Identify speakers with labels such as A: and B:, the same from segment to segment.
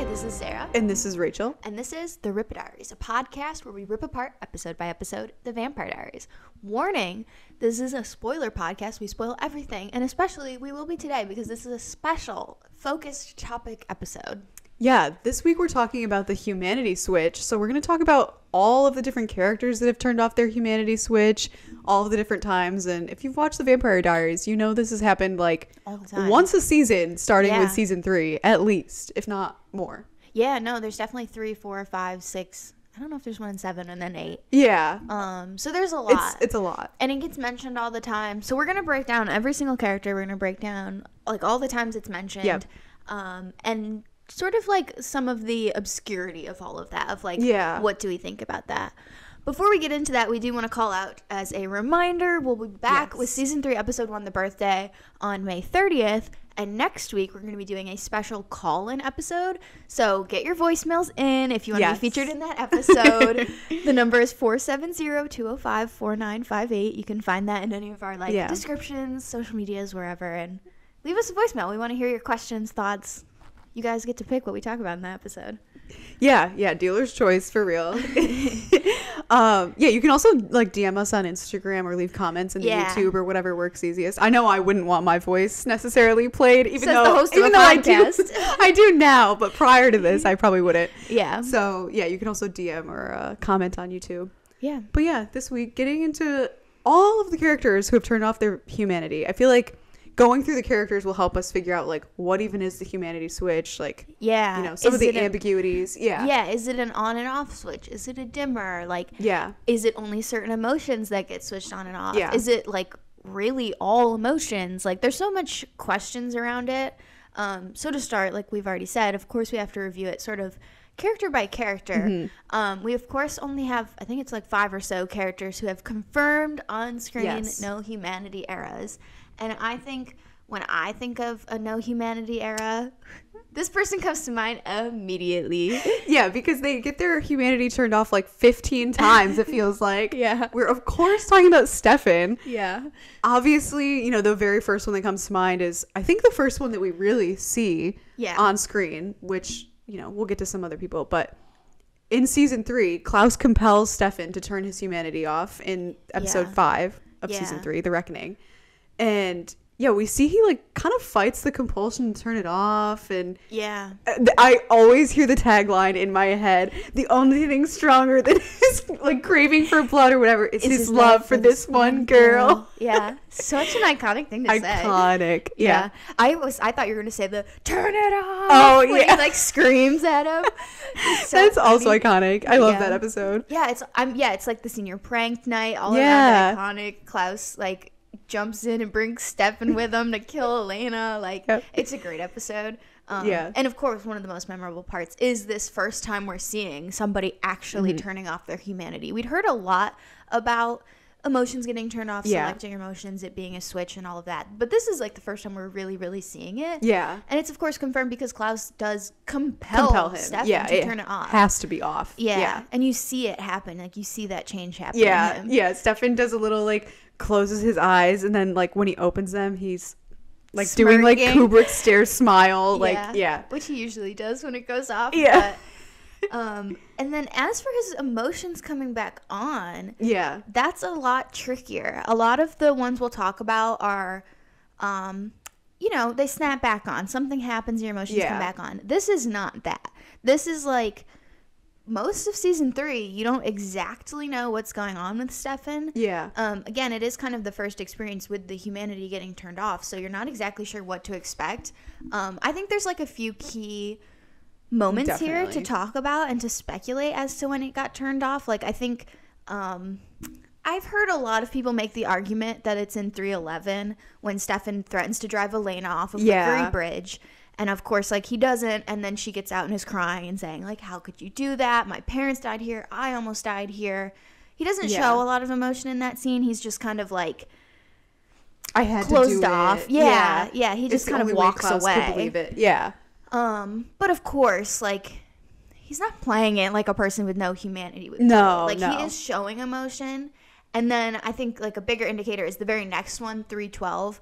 A: this is Sarah.
B: And this is Rachel.
A: And this is The Diaries, a podcast where we rip apart, episode by episode, the Vampire Diaries. Warning, this is a spoiler podcast. We spoil everything. And especially, we will be today because this is a special, focused topic episode.
B: Yeah, this week we're talking about the humanity switch. So we're going to talk about all of the different characters that have turned off their humanity switch, all of the different times. And if you've watched the Vampire Diaries, you know this has happened like
A: all the time.
B: Once a season, starting with season 3, at least, if not more.
A: Yeah, no, there's definitely 3, 4, 5, 6. I don't know if there's 1 in 7 and then 8.
B: Yeah.
A: So there's a lot.
B: It's a lot.
A: And it gets mentioned all the time. So we're going to break down every single character. We're going to break down like all the times it's mentioned.
B: Yep.
A: And sort of like some of the obscurity of all of that, of like, what do we think about that? Before we get into that, we do want to call out as a reminder, we'll be back with season 3, episode 1, The Birthday, on May 30th. And next week, we're going to be doing a special call-in episode. So get your voicemails in if you want to be featured in that episode. The number is 470-205-4958. You can find that in any of our descriptions, social medias, wherever. And leave us a voicemail. We want to hear your questions, thoughts. You guys get to pick what we talk about in that episode.
B: Yeah, dealer's choice for real. You can also like DM us on Instagram or leave comments in the YouTube or whatever works easiest. I know I wouldn't want my voice necessarily played, even though I do now, but prior to this, I probably wouldn't.
A: Yeah.
B: So you can also DM or comment on YouTube.
A: Yeah.
B: But this week, getting into all of the characters who have turned off their humanity. I feel like going through the characters will help us figure out like what even is the humanity switch, like some of the ambiguities.
A: Is it an on and off switch? Is it a dimmer? Like is it only certain emotions that get switched on and off? Is it like really all emotions? Like there's so much questions around it. So to start, like we've already said, of course we have to review it sort of character by character. We of course only have, I think it's like 5 or so characters who have confirmed on screen no humanity eras. And I think when I think of a no humanity era, this person comes to mind immediately. Yeah,
B: because they get their humanity turned off like 15 times, it feels like. We're, of course, talking about Stefan. Obviously, the very first one that comes to mind is, I think the first one that we really see on screen, which, we'll get to some other people. But in season 3, Klaus compels Stefan to turn his humanity off in episode 5 of season 3, The Reckoning. And we see he like kind of fights the compulsion to turn it off, and I always hear the tagline in my head: the only thing stronger than his like craving for blood or whatever is his love for this one girl.
A: Such an iconic thing to say.
B: Iconic.
A: I thought you were gonna say the turn it off.
B: Oh
A: when he like screams at him.
B: That's also iconic. I love that episode.
A: It's like the senior prank night, all around iconic. Klaus like jumps in and brings Stefan with him to kill Elena. It's a great episode. And of course, one of the most memorable parts is this first time we're seeing somebody actually turning off their humanity. We'd heard a lot about emotions getting turned off, selecting emotions, it being a switch and all of that. But this is like the first time we're really, really seeing it. And it's of course confirmed because Klaus does compel him. Stefan to turn it off.
B: Has to be off.
A: And you see it happen. Like you see that change happen in him.
B: Stefan does a little like closes his eyes, and then like when he opens them, he's like
A: smirking.
B: Doing like Kubrick stare smile,
A: which he usually does when it goes off. But, and then as for his emotions coming back on, that's a lot trickier. A lot of the ones we'll talk about are they snap back on. Something happens, your emotions come back on. This is not that. This is like most of season 3, you don't exactly know what's going on with Stefan. Again, it is kind of the first experience with the humanity getting turned off, so you're not exactly sure what to expect. I think there's like a few key moments here to talk about and to speculate as to when it got turned off. Like I think I've heard a lot of people make the argument that it's in 3:11 when Stefan threatens to drive Elena off of the Fury Bridge. And of course, like, he doesn't, and then she gets out and is crying and saying, like, how could you do that? My parents died here. I almost died here. He doesn't show a lot of emotion in that scene. He's just kind of, like,
B: I had
A: closed
B: to do
A: off.
B: It.
A: Yeah, he just kind of walks away.
B: Could believe it. Yeah.
A: But of course, like, he's not playing it like a person with no humanity would.
B: No,
A: Like, he is showing emotion. And then I think like a bigger indicator is the very next one, 3:12,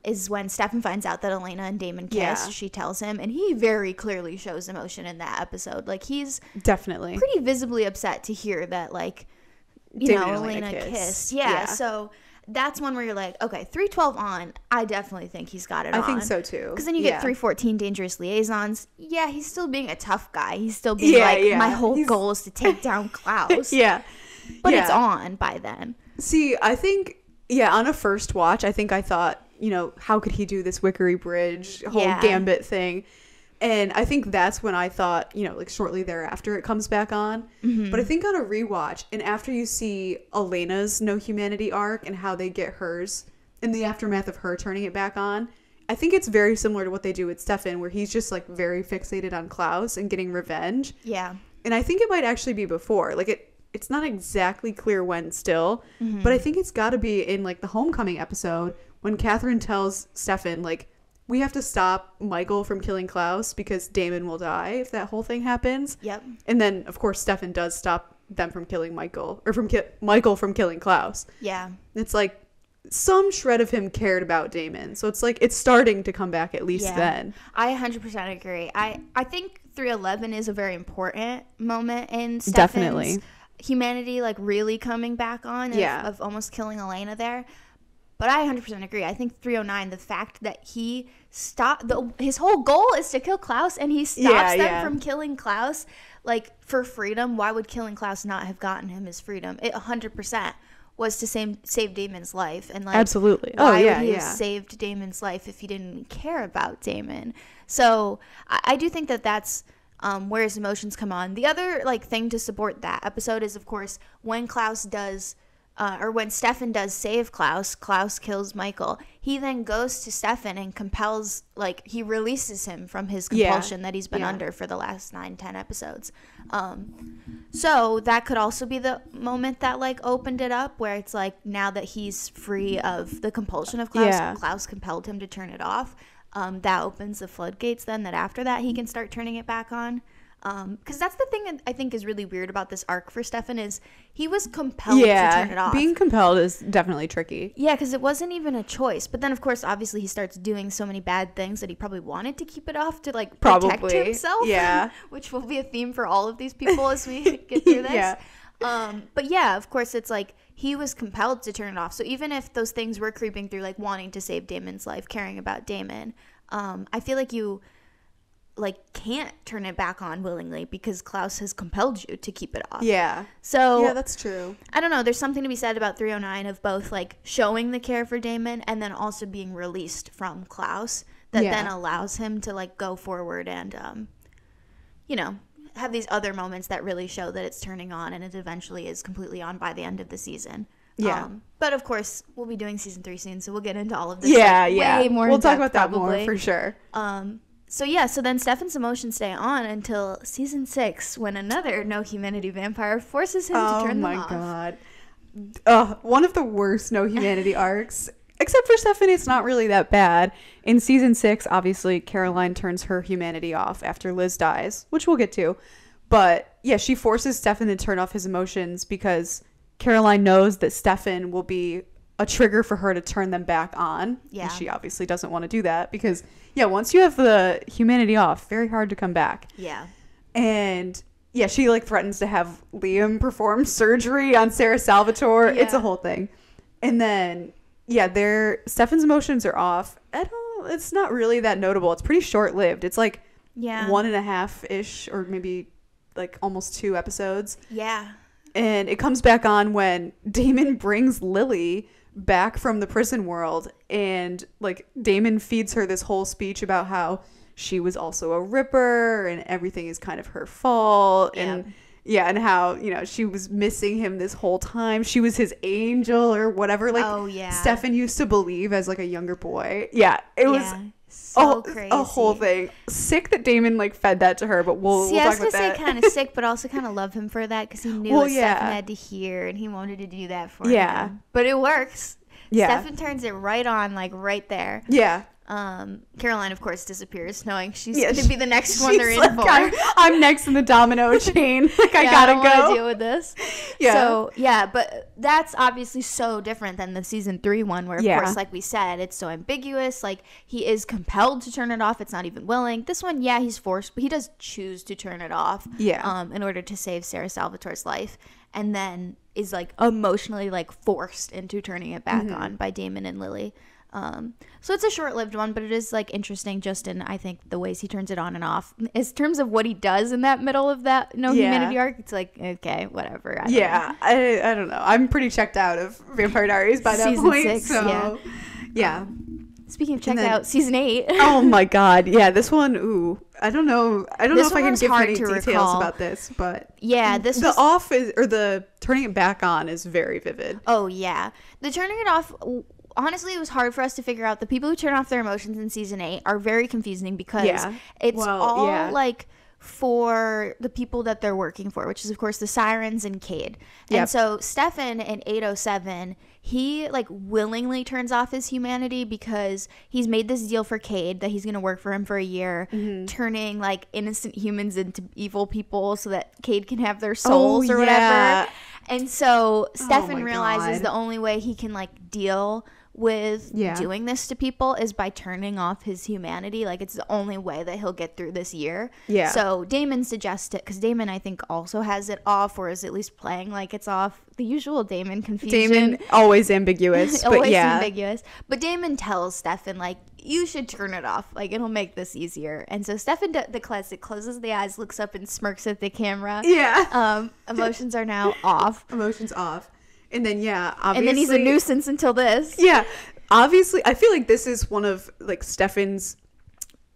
A: is when Stefan finds out that Elena and Damon kissed. She tells him, and he very clearly shows emotion in that episode. Like, he's
B: definitely
A: pretty visibly upset to hear that, like, Elena kissed. Yeah, so that's one where you're like, okay, 3:12 on, I definitely think he's got it on.
B: I think so too.
A: Because then you get 3:14, dangerous liaisons. Yeah, he's still being a tough guy. He's still being my whole goal is to take down Klaus. But it's on by then.
B: See, I think, on a first watch, I think I thought, how could he do this Wickery Bridge whole gambit thing? And I think that's when I thought, like shortly thereafter it comes back on. Mm-hmm. But I think on a rewatch, and after you see Elena's No Humanity arc and how they get hers in the aftermath of her turning it back on, I think it's very similar to what they do with Stefan, where he's just like very fixated on Klaus and getting revenge. Yeah. And I think it might actually be before. Like it's not exactly clear when still, but I think it's got to be in like the homecoming episode when Katherine tells Stefan, like, we have to stop Michael from killing Klaus because Damon will die if that whole thing happens. Yep. And then, of course, Stefan does stop them from killing Michael, or from Michael from killing Klaus. Yeah. It's like some shred of him cared about Damon. So it's like it's starting to come back at least then.
A: I 100% agree. I think 3:11 is a very important moment in Stefan's humanity, like really coming back on of almost killing Elena there. But I 100% agree. I think 3:09, the fact that he stopped, his whole goal is to kill Klaus, and he stops them from killing Klaus, like, for freedom. Why would killing Klaus not have gotten him his freedom? It 100% was to save Damon's life. And, like,
B: absolutely.
A: Why would he have saved Damon's life if he didn't care about Damon? So I do think that that's where his emotions come on. The other, like, thing to support that episode is, of course, when Klaus does... or when Stefan does save Klaus kills Michael. He then goes to Stefan and compels, like, he releases him from his compulsion that he's been under for the last 9-10 episodes. So that could also be the moment that, like, opened it up, where it's like, now that he's free of the compulsion of Klaus, Klaus compelled him to turn it off. That opens the floodgates then, that after that he can start turning it back on. Because that's the thing I think is really weird about this arc for Stefan, is he was compelled to turn it off.
B: Being compelled is definitely tricky.
A: Yeah, because it wasn't even a choice. But then, of course, obviously he starts doing so many bad things that he probably wanted to keep it off to, like, protect himself. Yeah. Which will be a theme for all of these people as we get through this. But yeah, of course, it's like he was compelled to turn it off. So even if those things were creeping through, like wanting to save Damon's life, caring about Damon, I feel like you... like can't turn it back on willingly because Klaus has compelled you to keep it off. Yeah. So
B: yeah, that's true.
A: I don't know. There's something to be said about 3:09 of both, like, showing the care for Damon and then also being released from Klaus that then allows him to, like, go forward and have these other moments that really show that it's turning on, and it eventually is completely on by the end of the season. Yeah. But of course we'll be doing season 3 soon, so we'll get into all of this. Way more.
B: We'll talk about that probably more for sure.
A: So then Stefan's emotions stay on until season 6, when another No Humanity vampire forces him to turn them off.
B: Oh my god. One of the worst No Humanity arcs. Except for Stefan, it's not really that bad. In season 6, obviously, Caroline turns her humanity off after Liz dies, which we'll get to. But yeah, she forces Stefan to turn off his emotions because Caroline knows that Stefan will be a trigger for her to turn them back on. Yeah. And she obviously doesn't want to do that because, once you have the humanity off, very hard to come back. Yeah. And she, like, threatens to have Liam perform surgery on Sarah Salvatore. Yeah. It's a whole thing. And then, Stefan's emotions are off. It's not really that notable. It's pretty short-lived. It's like 1.5-ish or maybe like almost 2 episodes. Yeah. And it comes back on when Damon brings Lily back from the prison world, and, like, Damon feeds her this whole speech about how she was also a ripper and everything is kind of her fault. And and how, she was missing him this whole time. She was his angel or whatever. Like, Stefan used to believe as, like, a younger boy. Yeah, it was so crazy. A whole thing. Sick that Damon, like, fed that to her, but we'll talk about that.
A: I was going to say kind of sick, but also kind of love him for that because he knew what Stefan had to hear, and he wanted to do that for him. But it works. Yeah. Stefan turns it right on, like, right there. Yeah. Caroline, of course, disappears, knowing she's going to be the next one they're in
B: like,
A: for.
B: I'm next in the domino chain. Like, I gotta
A: go. I don't want to deal with this. Yeah. So, yeah, but that's obviously so different than the season 3 one, where, of course, like we said, it's so ambiguous. Like, he is compelled to turn it off. It's not even willing. This one, yeah, he's forced, but he does choose to turn it off.
B: Yeah.
A: In order to save Sarah Salvatore's life. And then is, like, emotionally, like, forced into turning it back on by Damon and Lily. So it's a short-lived one, but it is, like, interesting just in, I think, the ways he turns it on and off. In terms of what he does in that middle of that no humanity arc, it's like, okay, whatever. I
B: don't know. I'm pretty checked out of Vampire Diaries by that
A: season
B: point.
A: 6,
B: so, yeah.
A: Speaking of checked out, season 8.
B: Oh my god, yeah, this one, ooh. I don't know if I can give any details about this, but
A: yeah,
B: the turning it back on is very vivid.
A: Oh yeah, the turning it off. Honestly, it was hard for us to figure out. The people who turn off their emotions in season 8 are very confusing because it's like for the people that they're working for, which is of course the Sirens and Cade. And so Stefan in 807, he like willingly turns off his humanity because he's made this deal for Cade that he's going to work for him for a year, turning like innocent humans into evil people so that Cade can have their souls or whatever. And so Stefan realizes the only way he can like deal with doing this to people is by turning off his humanity. Like, it's the only way that he'll get through this year. Yeah. So Damon suggests it because Damon, I think, also has it off, or is at least playing like it's off. The usual Damon confusion.
B: Damon, always ambiguous.
A: Ambiguous. But Damon tells Stefan, like, you should turn it off. Like, it'll make this easier. And so Stefan, the classic, closes the eyes, looks up, and smirks at the camera.
B: Yeah.
A: Emotions are now off.
B: Emotions off. And then, obviously.
A: And then he's a nuisance until this.
B: Yeah. Obviously, I feel like this is one of, like, Stefan's...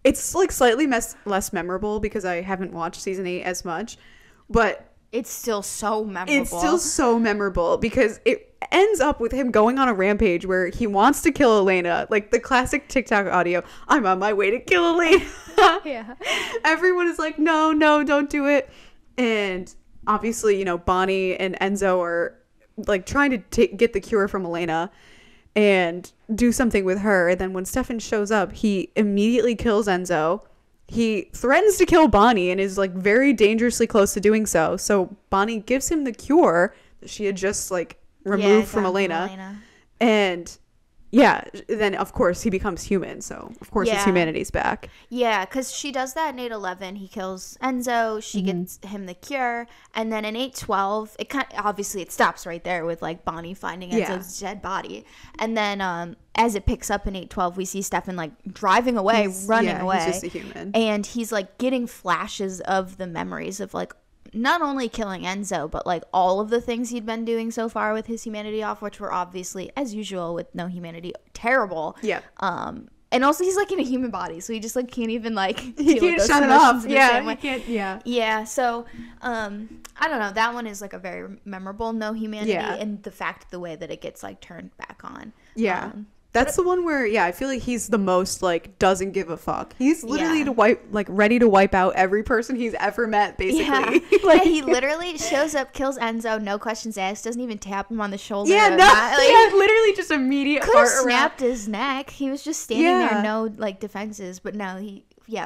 B: It's, like, slightly less memorable because I haven't watched season 8 as much. But...
A: It's still so memorable.
B: It's still so memorable because it ends up with him going on a rampage where he wants to kill Elena. Like, the classic TikTok audio, I'm on my way to kill Elena.
A: Yeah.
B: Everyone is like, no, don't do it. And obviously, Bonnie and Enzo are... like trying to get the cure from Elena and do something with her. And then when Stefan shows up, he immediately kills Enzo. He threatens to kill Bonnie and is like very dangerously close to doing so. So Bonnie gives him the cure that she had just like removed from Elena. And then of course he becomes human, so of course his humanity's back.
A: Yeah, because she does that in 811. He kills Enzo, she gets him the cure, and then in 812 it obviously it stops right there with like Bonnie finding Enzo's dead body. And then as it picks up in 812, we see Stefan like driving away, running away.
B: He's just a human.
A: And he's like getting flashes of the memories of like not only killing Enzo, but like all of the things he'd been doing so far with his humanity off, which were obviously, as usual with no humanity, terrible.
B: Yeah.
A: And also he's like in a human body, so he just like can't even like
B: he can't shut it off. Yeah, he can't. Yeah.
A: Yeah. So I don't know. That one is like a very memorable no humanity, and the fact the way that it gets like turned back on.
B: Yeah. That's the one where, I feel like he's the most, like, doesn't give a fuck. He's literally ready to wipe out every person he's ever met, basically.
A: Yeah, he literally shows up, kills Enzo, no questions asked, doesn't even tap him on the shoulder.
B: Yeah, literally just immediate
A: could have snapped his neck. He was just standing there, no, like, defenses. But no,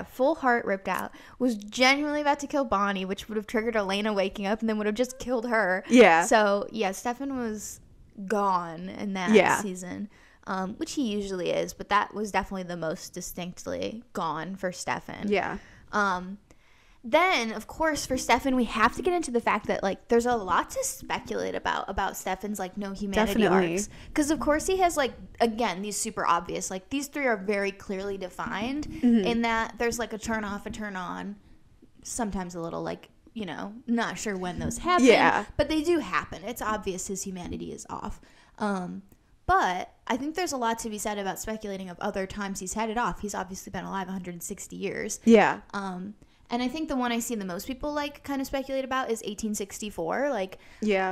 A: full heart ripped out. Was genuinely about to kill Bonnie, which would have triggered Elena waking up and then would have just killed her. Yeah. So, Stefan was gone in that season. Which he usually is, but that was definitely the most distinctly gone for Stefan. Yeah. Then, of course, for Stefan, we have to get into the fact that, like, there's a lot to speculate about Stefan's, like, no humanity arcs. Because, of course, he has, like, again, these super obvious, like, these three are very clearly defined in that there's, like, a turn off, a turn on, sometimes a little, like, not sure when those happen, but they do happen. It's obvious his humanity is off. But I think there's a lot to be said about speculating of other times he's had it off. He's obviously been alive 160 years. Yeah. And I think the one I see the most people like kind of speculate about is 1864. Like,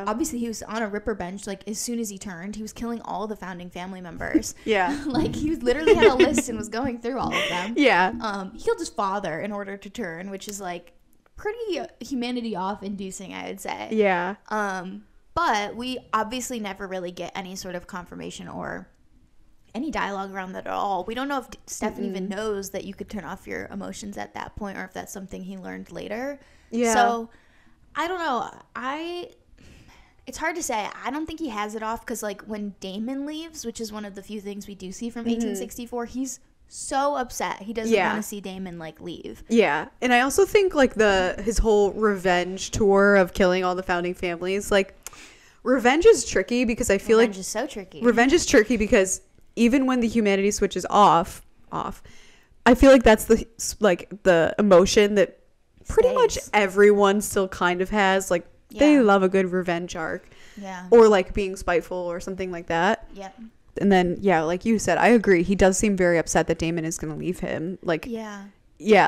A: obviously he was on a Ripper bench. Like, as soon as he turned, he was killing all the founding family members. Like, he literally had a list and was going through all of them. Yeah. He killed his father in order to turn, which is like pretty humanity off inducing, I would say. Yeah. But we obviously never really get any sort of confirmation or any dialogue around that at all. We don't know if Stefan even knows that you could turn off your emotions at that point, or if that's something he learned later. Yeah. So I don't know. It's hard to say. I don't think he has it off, because like when Damon leaves, which is one of the few things we do see from 1864, he's so upset. He doesn't want to see Damon like leave. Yeah.
B: And I also think like his whole revenge tour of killing all the founding families, like revenge is tricky, because I feel
A: revenge is so tricky.
B: Revenge is tricky because even when the humanity switch is off, I feel like that's the emotion that pretty much everyone still kind of has. Like they love a good revenge arc. Yeah. Or like being spiteful or something like that. Yep. And then, like you said, I agree. He does seem very upset that Damon is going to leave him. Like, yeah,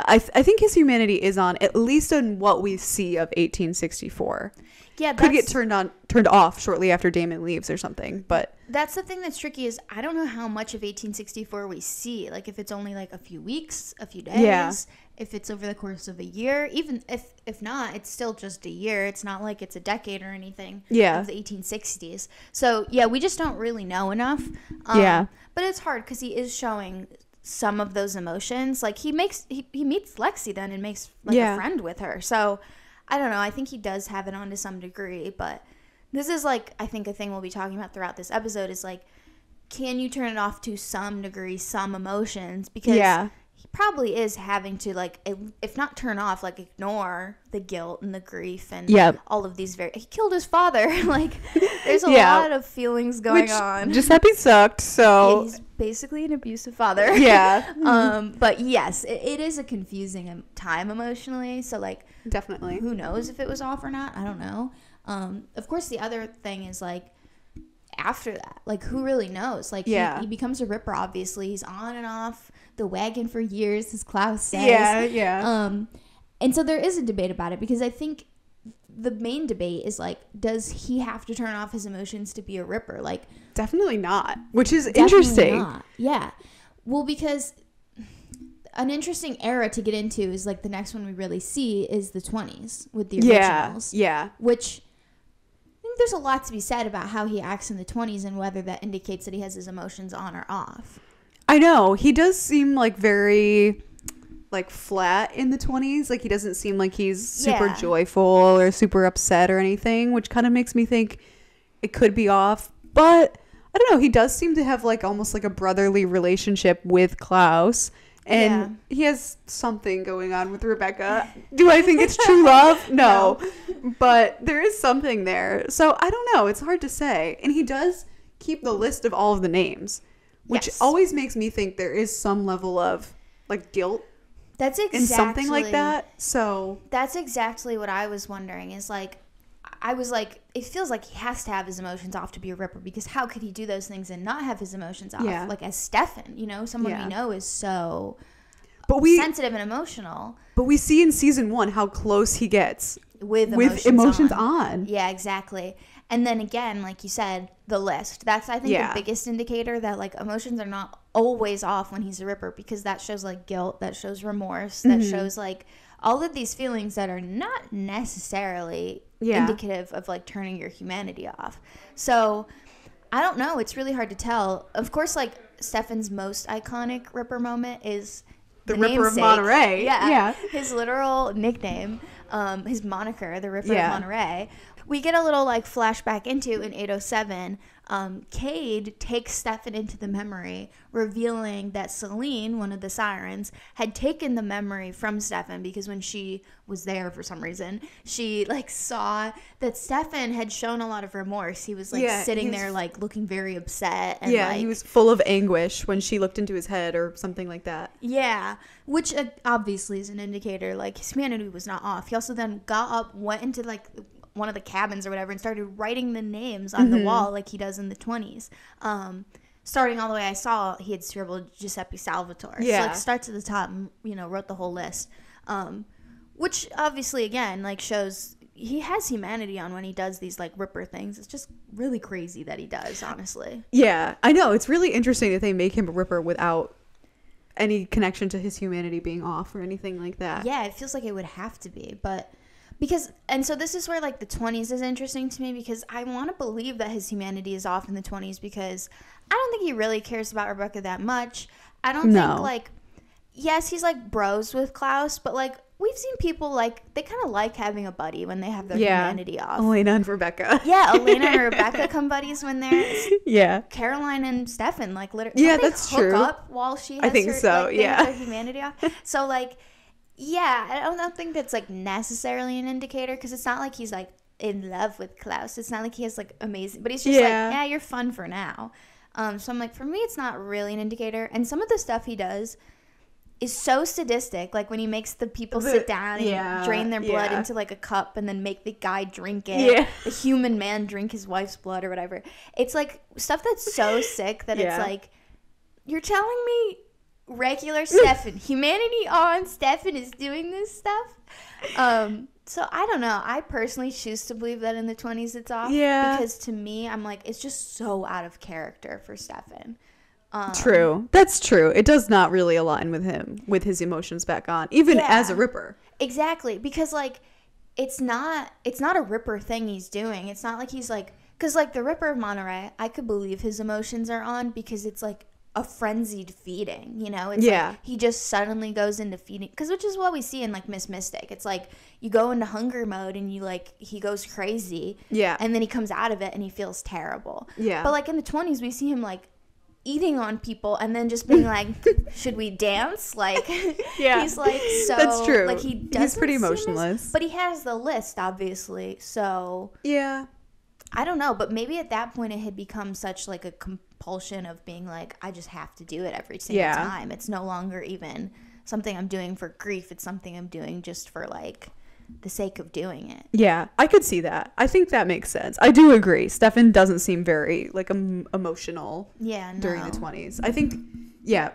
B: I think his humanity is on, at least in what we see of 1864. Yeah, could get turned off shortly after Damon leaves or something. But
A: that's the thing that's tricky, is I don't know how much of 1864 we see. Like if it's only like a few weeks, a few days, if it's over the course of a year, even if not, it's still just a year. It's not like it's a decade or anything. Of the 1860s. So we just don't really know enough. But it's hard because he is showing some of those emotions. Like he meets Lexi then and makes like a friend with her. So I don't know. I think he does have it on to some degree, but this is like, I think a thing we'll be talking about throughout this episode is like, can you turn it off to some degree, some emotions? Because he probably is having to like, if not turn off, like ignore the guilt and the grief and all of these he killed his father. Like there's a lot of feelings going on.
B: Giuseppe sucked. So
A: he's basically an abusive father. But yes, it is a confusing time emotionally. So like,
B: definitely,
A: who knows if it was off or not? I don't know. Of course, the other thing is like, after that, like who really knows? Like he becomes a Ripper. Obviously, he's on and off the wagon for years, as Klaus says. And so there is a debate about it, because I think the main debate is like, does he have to turn off his emotions to be a Ripper? Like,
B: definitely not, which is interesting.
A: Not. Yeah, well, because an interesting era to get into is like the next one we really see is the 20s with the Originals. Which I think there's a lot to be said about how he acts in the 20s and whether that indicates that he has his emotions on or off.
B: I know. He does seem like very like flat in the 20s. Like he doesn't seem like he's super joyful or super upset or anything, which kind of makes me think it could be off. But I don't know. He does seem to have like almost like a brotherly relationship with Klaus. And he has something going on with Rebecca. Do I think it's true love? No. But there is something there. So I don't know. It's hard to say. And he does keep the list of all of the names, which always makes me think there is some level of like guilt.
A: That's exactly.
B: In something like that. So
A: that's exactly what I was wondering, is like, I was like, it feels like he has to have his emotions off to be a Ripper, because how could he do those things and not have his emotions off? Like as Stefan, someone we know is so sensitive and emotional.
B: But we see in season 1 how close he gets with emotions on.
A: Yeah, exactly. And then again, like you said, the list. That's, I think, the biggest indicator that like emotions are not always off when he's a Ripper, because that shows like guilt, that shows remorse, that shows like all of these feelings that are not necessarily indicative of like turning your humanity off. So I don't know. It's really hard to tell. Of course, like Stefan's most iconic Ripper moment is the Ripper of Monterey. Yeah. His literal nickname, his moniker, the Ripper of Monterey. We get a little like flashback into in 807. Cade takes Stefan into the memory, revealing that Celine, one of the sirens, had taken the memory from Stefan, because when she was there for some reason, she like saw that Stefan had shown a lot of remorse. He was like sitting there like looking very upset. And,
B: like, he was full of anguish when she looked into his head or something like that.
A: Yeah, which obviously is an indicator like his humanity was not off. He also then got up, went into like one of the cabins or whatever, and started writing the names on the wall like he does in the 20s. Starting all the way I saw, he had scribbled Giuseppe Salvatore. So like starts at the top and, wrote the whole list. Which obviously, again, like shows he has humanity on when he does these like Ripper things. It's just really crazy that he does, honestly.
B: Yeah, I know. It's really interesting that they make him a Ripper without any connection to his humanity being off or anything like that.
A: Yeah, it feels like it would have to be, but And so this is where, like, the 20s is interesting to me, because I want to believe that his humanity is off in the 20s, because I don't think he really cares about Rebecca that much. I don't think, like, yes, he's, like, bros with Klaus, but, like, we've seen people, like, they kind of like having a buddy when they have their humanity off.
B: Elena and Rebecca.
A: Yeah, Elena and Rebecca come buddies when they're Caroline and Stefan, like, literally.
B: Yeah, that's true.
A: Up while she has their humanity off. So, like, yeah, I don't think that's, like, necessarily an indicator, because it's not like he's, like, in love with Klaus. It's not like he has, like, amazing, but he's just like, yeah, you're fun for now. So I'm like, for me, it's not really an indicator. And some of the stuff he does is so sadistic, like when he makes the people sit down and drain their blood into, like, a cup and then make the guy drink it. The human man drink his wife's blood or whatever. It's, like, stuff that's so sick that it's like, you're telling me regular Stefan, humanity on, Stefan is doing this stuff? So I don't know. I personally choose to believe that in the 20s it's off. Yeah. Because to me, I'm like, it's just so out of character for Stefan.
B: True. That's true. It does not really align with him, with his emotions back on, even as a Ripper.
A: Exactly. Because, like, it's not a Ripper thing he's doing. It's not like he's, like, because, like, the Ripper of Monterey, I could believe his emotions are on, because it's, like, a frenzied feeding, you know? It's like he just suddenly goes into feeding, because which is what we see in, like, Miss Mystic. It's like you go into hunger mode and you, like, he goes crazy, and then he comes out of it and he feels terrible. But, like, in the 20s we see him, like, eating on people and then just being like, should we dance? Like, he's like, so
B: that's true.
A: Like, he's
B: pretty emotionless,
A: but he has the list, obviously. So I don't know, but maybe at that point it had become such, like, a compulsion of being like, I just have to do it every single time. It's no longer even something I'm doing for grief. It's something I'm doing just for, like, the sake of doing it.
B: Yeah, I could see that. I think that makes sense. I do agree. Stefan doesn't seem very, like, emotional during the 20s. I think,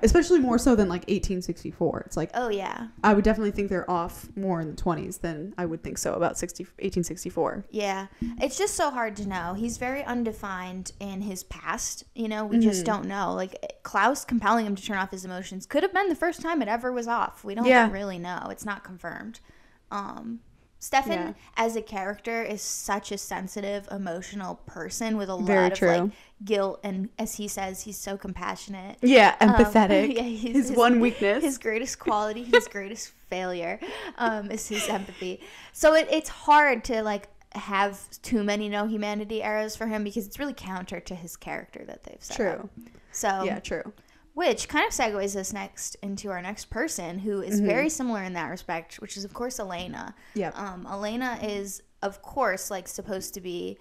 B: especially more so than, like, 1864. It's like, I would definitely think they're off more in the 20s than I would think so about 1864.
A: Yeah, it's just so hard to know. He's very undefined in his past. You know, we just don't know. Like, Klaus compelling him to turn off his emotions could have been the first time it ever was off. We don't really know. It's not confirmed. Stefan as a character is such a sensitive, emotional person with a lot of like guilt, and as he says, he's so compassionate. Yeah,
B: empathetic. His one weakness.
A: His greatest quality, his greatest failure is his empathy. So it's hard to like have too many no humanity eras for him because it's really counter to his character that they've set up. So
B: yeah, true.
A: Which kind of segues us next into our next person who is very similar in that respect, which is, of course, Elena. Yeah. Elena is, of course, like supposed to be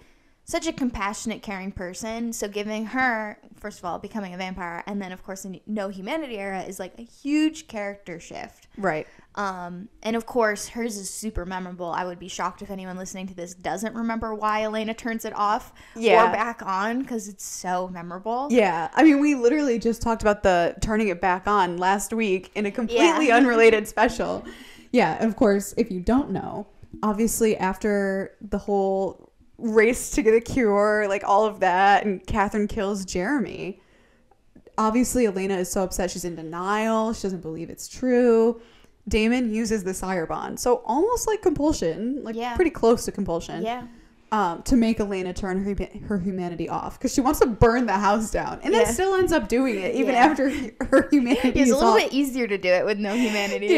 A: such a compassionate, caring person. So giving her, first of all, becoming a vampire, and then, of course, a no humanity era is like a huge character shift. Right. And, of course, hers is super memorable. I would be shocked if anyone listening to this doesn't remember why Elena turns it off or back on, because it's so memorable.
B: Yeah. I mean, we literally just talked about the turning it back on last week in a completely unrelated special. Yeah. And, of course, if you don't know, obviously after the whole race to get a cure, like all of that, and Katherine kills Jeremy, obviously Elena is so upset. She's in denial. She doesn't believe it's true. Damon uses the sire bond, so almost like compulsion, like pretty close to compulsion, to make Elena turn her humanity off, because she wants to burn the house down, and then still ends up doing it even after her humanity is
A: a little bit easier to do it with no humanity.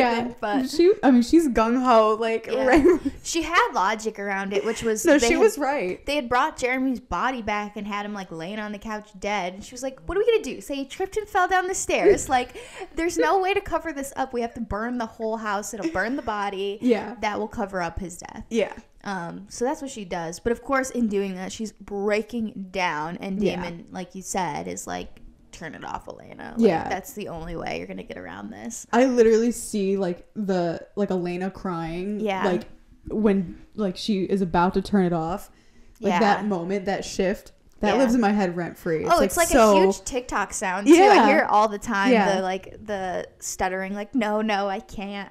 A: But
B: she's gung-ho, like right.
A: She had logic around it, which was
B: she was right.
A: They had brought Jeremy's body back and had him like laying on the couch dead, and she was like, what are we gonna do, say he tripped and fell down the stairs? Like, there's no way to cover this up. We have to burn the whole house. It'll burn the body. That will cover up his death. So that's what she does. But of course, in doing that, she's breaking down. And Damon, like you said, is like, turn it off, Elena. Like, that's the only way you're going to get around this.
B: I literally see like Elena crying. Like when like she is about to turn it off. Like that moment, that shift. That lives in my head rent free.
A: It's like a huge TikTok sound too. I hear it all the time. The stuttering, like, no, I can't.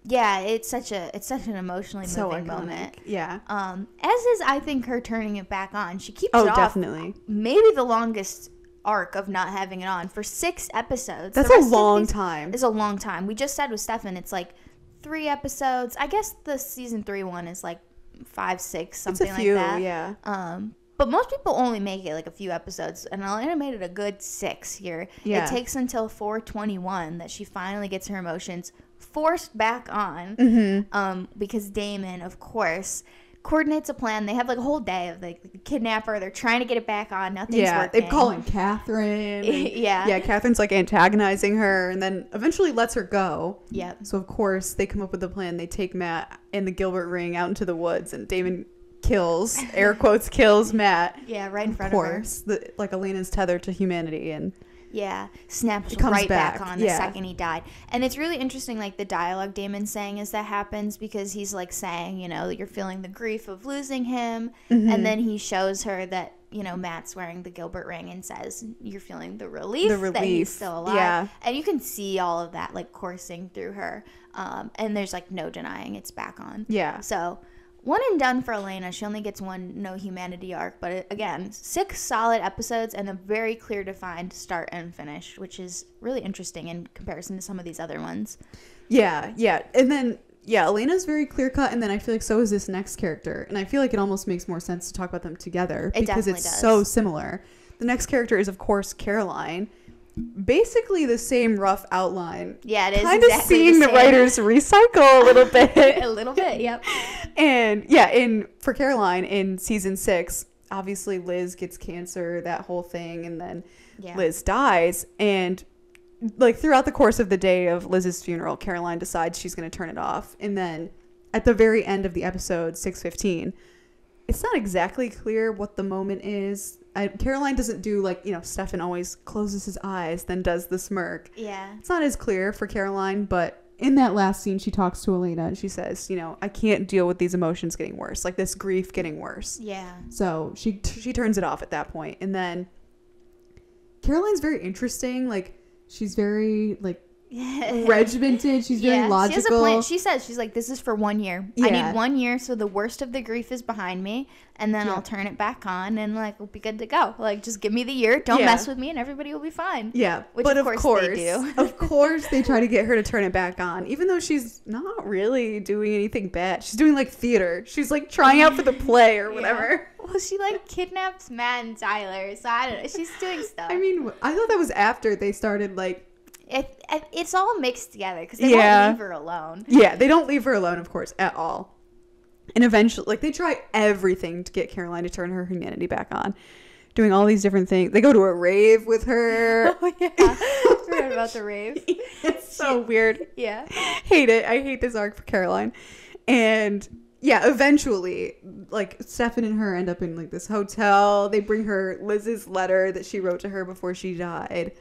A: It's such an emotionally moving moment. As is, I think, her turning it back on. She keeps it off.
B: Definitely.
A: Maybe the longest arc of not having it on for 6 episodes.
B: That's a long time.
A: It's a long time. We just said with Stefan, it's like 3 episodes. I guess the season 3 one is like 5, 6, something
B: it's a few,
A: like that.
B: Yeah.
A: But most people only make it like a few episodes, and Elena made it a good 6 here. Yeah. It takes until 421 that she finally gets her emotions forced back on, because Damon, of course, coordinates a plan. They have like a whole day of like the kidnapper. They're trying to get it back on. Nothing's working.
B: They call in Catherine.
A: Yeah.
B: Yeah, Catherine's like antagonizing her, and then eventually lets her go.
A: Yeah.
B: So of course they come up with a plan. They take Matt and the Gilbert ring out into the woods, and Damon kills, air quotes, kills Matt.
A: Yeah, right in front of her.
B: Of course, like Elena's tethered to humanity, and
A: snaps right back on the second he died. And it's really interesting, like the dialogue Damon's saying as that happens, because he's like saying, you know, you're feeling the grief of losing him, and then he shows her that, you know, Matt's wearing the Gilbert ring and says you're feeling the relief that he's still alive. And you can see all of that like coursing through her, and there's like no denying it's back on. So one and done for Elena. She only gets one no humanity arc, but again, 6 solid episodes and a very clear defined start and finish, which is really interesting in comparison to some of these other ones.
B: And then Elena's very clear cut, and then I feel like so is this next character, and I feel like it almost makes more sense to talk about them together because it's so similar. The next character is of course Caroline. Basically the same rough outline.
A: Yeah, it is.
B: Kind of seeing the writers recycle a little bit.
A: A little bit, yep.
B: And for Caroline in season 6, obviously Liz gets cancer, that whole thing, and then Liz dies. And like throughout the course of the day of Liz's funeral, Caroline decides she's going to turn it off. And then at the very end of the episode, 6:15, it's not exactly clear what the moment is. Caroline doesn't do like, you know, Stefan always closes his eyes, then does the smirk.
A: Yeah.
B: It's not as clear for Caroline, but in that last scene, she talks to Elena and she says, you know, I can't deal with these emotions getting worse, like this grief getting worse.
A: Yeah.
B: So she turns it off at that point. And then Caroline's very interesting. Like, she's very, like, regimented. She's very logical. She has a plan.
A: She says, she's like, this is for 1 year. I need 1 year so the worst of the grief is behind me, and then I'll turn it back on and like we'll be good to go. Like, just give me the year, don't mess with me, and everybody will be fine. Which but of course they do.
B: Of course they try to get her to turn it back on, even though she's not really doing anything bad. She's doing like theater. She's like trying out for the play or whatever.
A: Well, she like kidnaps Matt and Tyler, so I don't know, she's doing stuff.
B: I mean, I thought that was after they started like
A: it's all mixed together because they don't leave her alone.
B: They don't leave her alone, of course, at all. And eventually, like, they try everything to get Caroline to turn her humanity back on, doing all these different things. They go to a rave with her.
A: Oh yeah, I forgot about the rave.
B: It's so weird.
A: Yeah,
B: hate it. I hate this arc for Caroline. And eventually, like, Stefan and her end up in like this hotel. They bring her Liz's letter that she wrote to her before she died.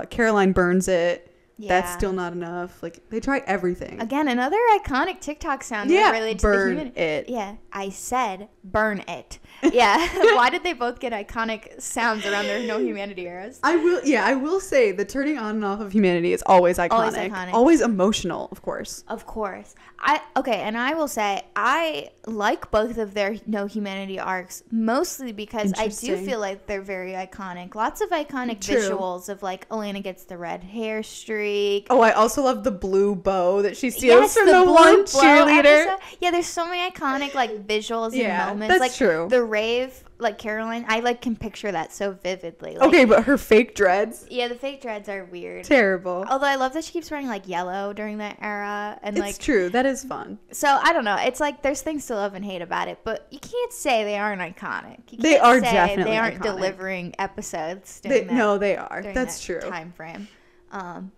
B: Caroline burns it. That's still not enough. Like, they try everything.
A: Again, another iconic TikTok sound related to the human.
B: It.
A: Yeah, I said burn it. Yeah. Why did they both get iconic sounds around their no humanity eras?
B: I will say the turning on and off of humanity is always iconic. Always emotional, of course.
A: Of course. And I will say I like both of their no humanity arcs, mostly because I do feel like they're very iconic. Lots of iconic visuals of like Elena gets the red hair streak.
B: Oh, I also love the blue bow that she steals from the one cheerleader.
A: Yeah, there's so many iconic like visuals and moments.
B: That's
A: like
B: true.
A: The rave, like Caroline, I like can picture that so vividly. Like,
B: okay, but her fake dreads.
A: Yeah, the fake dreads are weird.
B: Terrible.
A: Although I love that she keeps wearing like yellow during that era, and
B: it's true. That is fun.
A: So I don't know. It's like there's things to love and hate about it, but you can't say they aren't iconic.
B: They are definitely.
A: They aren't delivering episodes.
B: No, they are. That's true.
A: Time frame.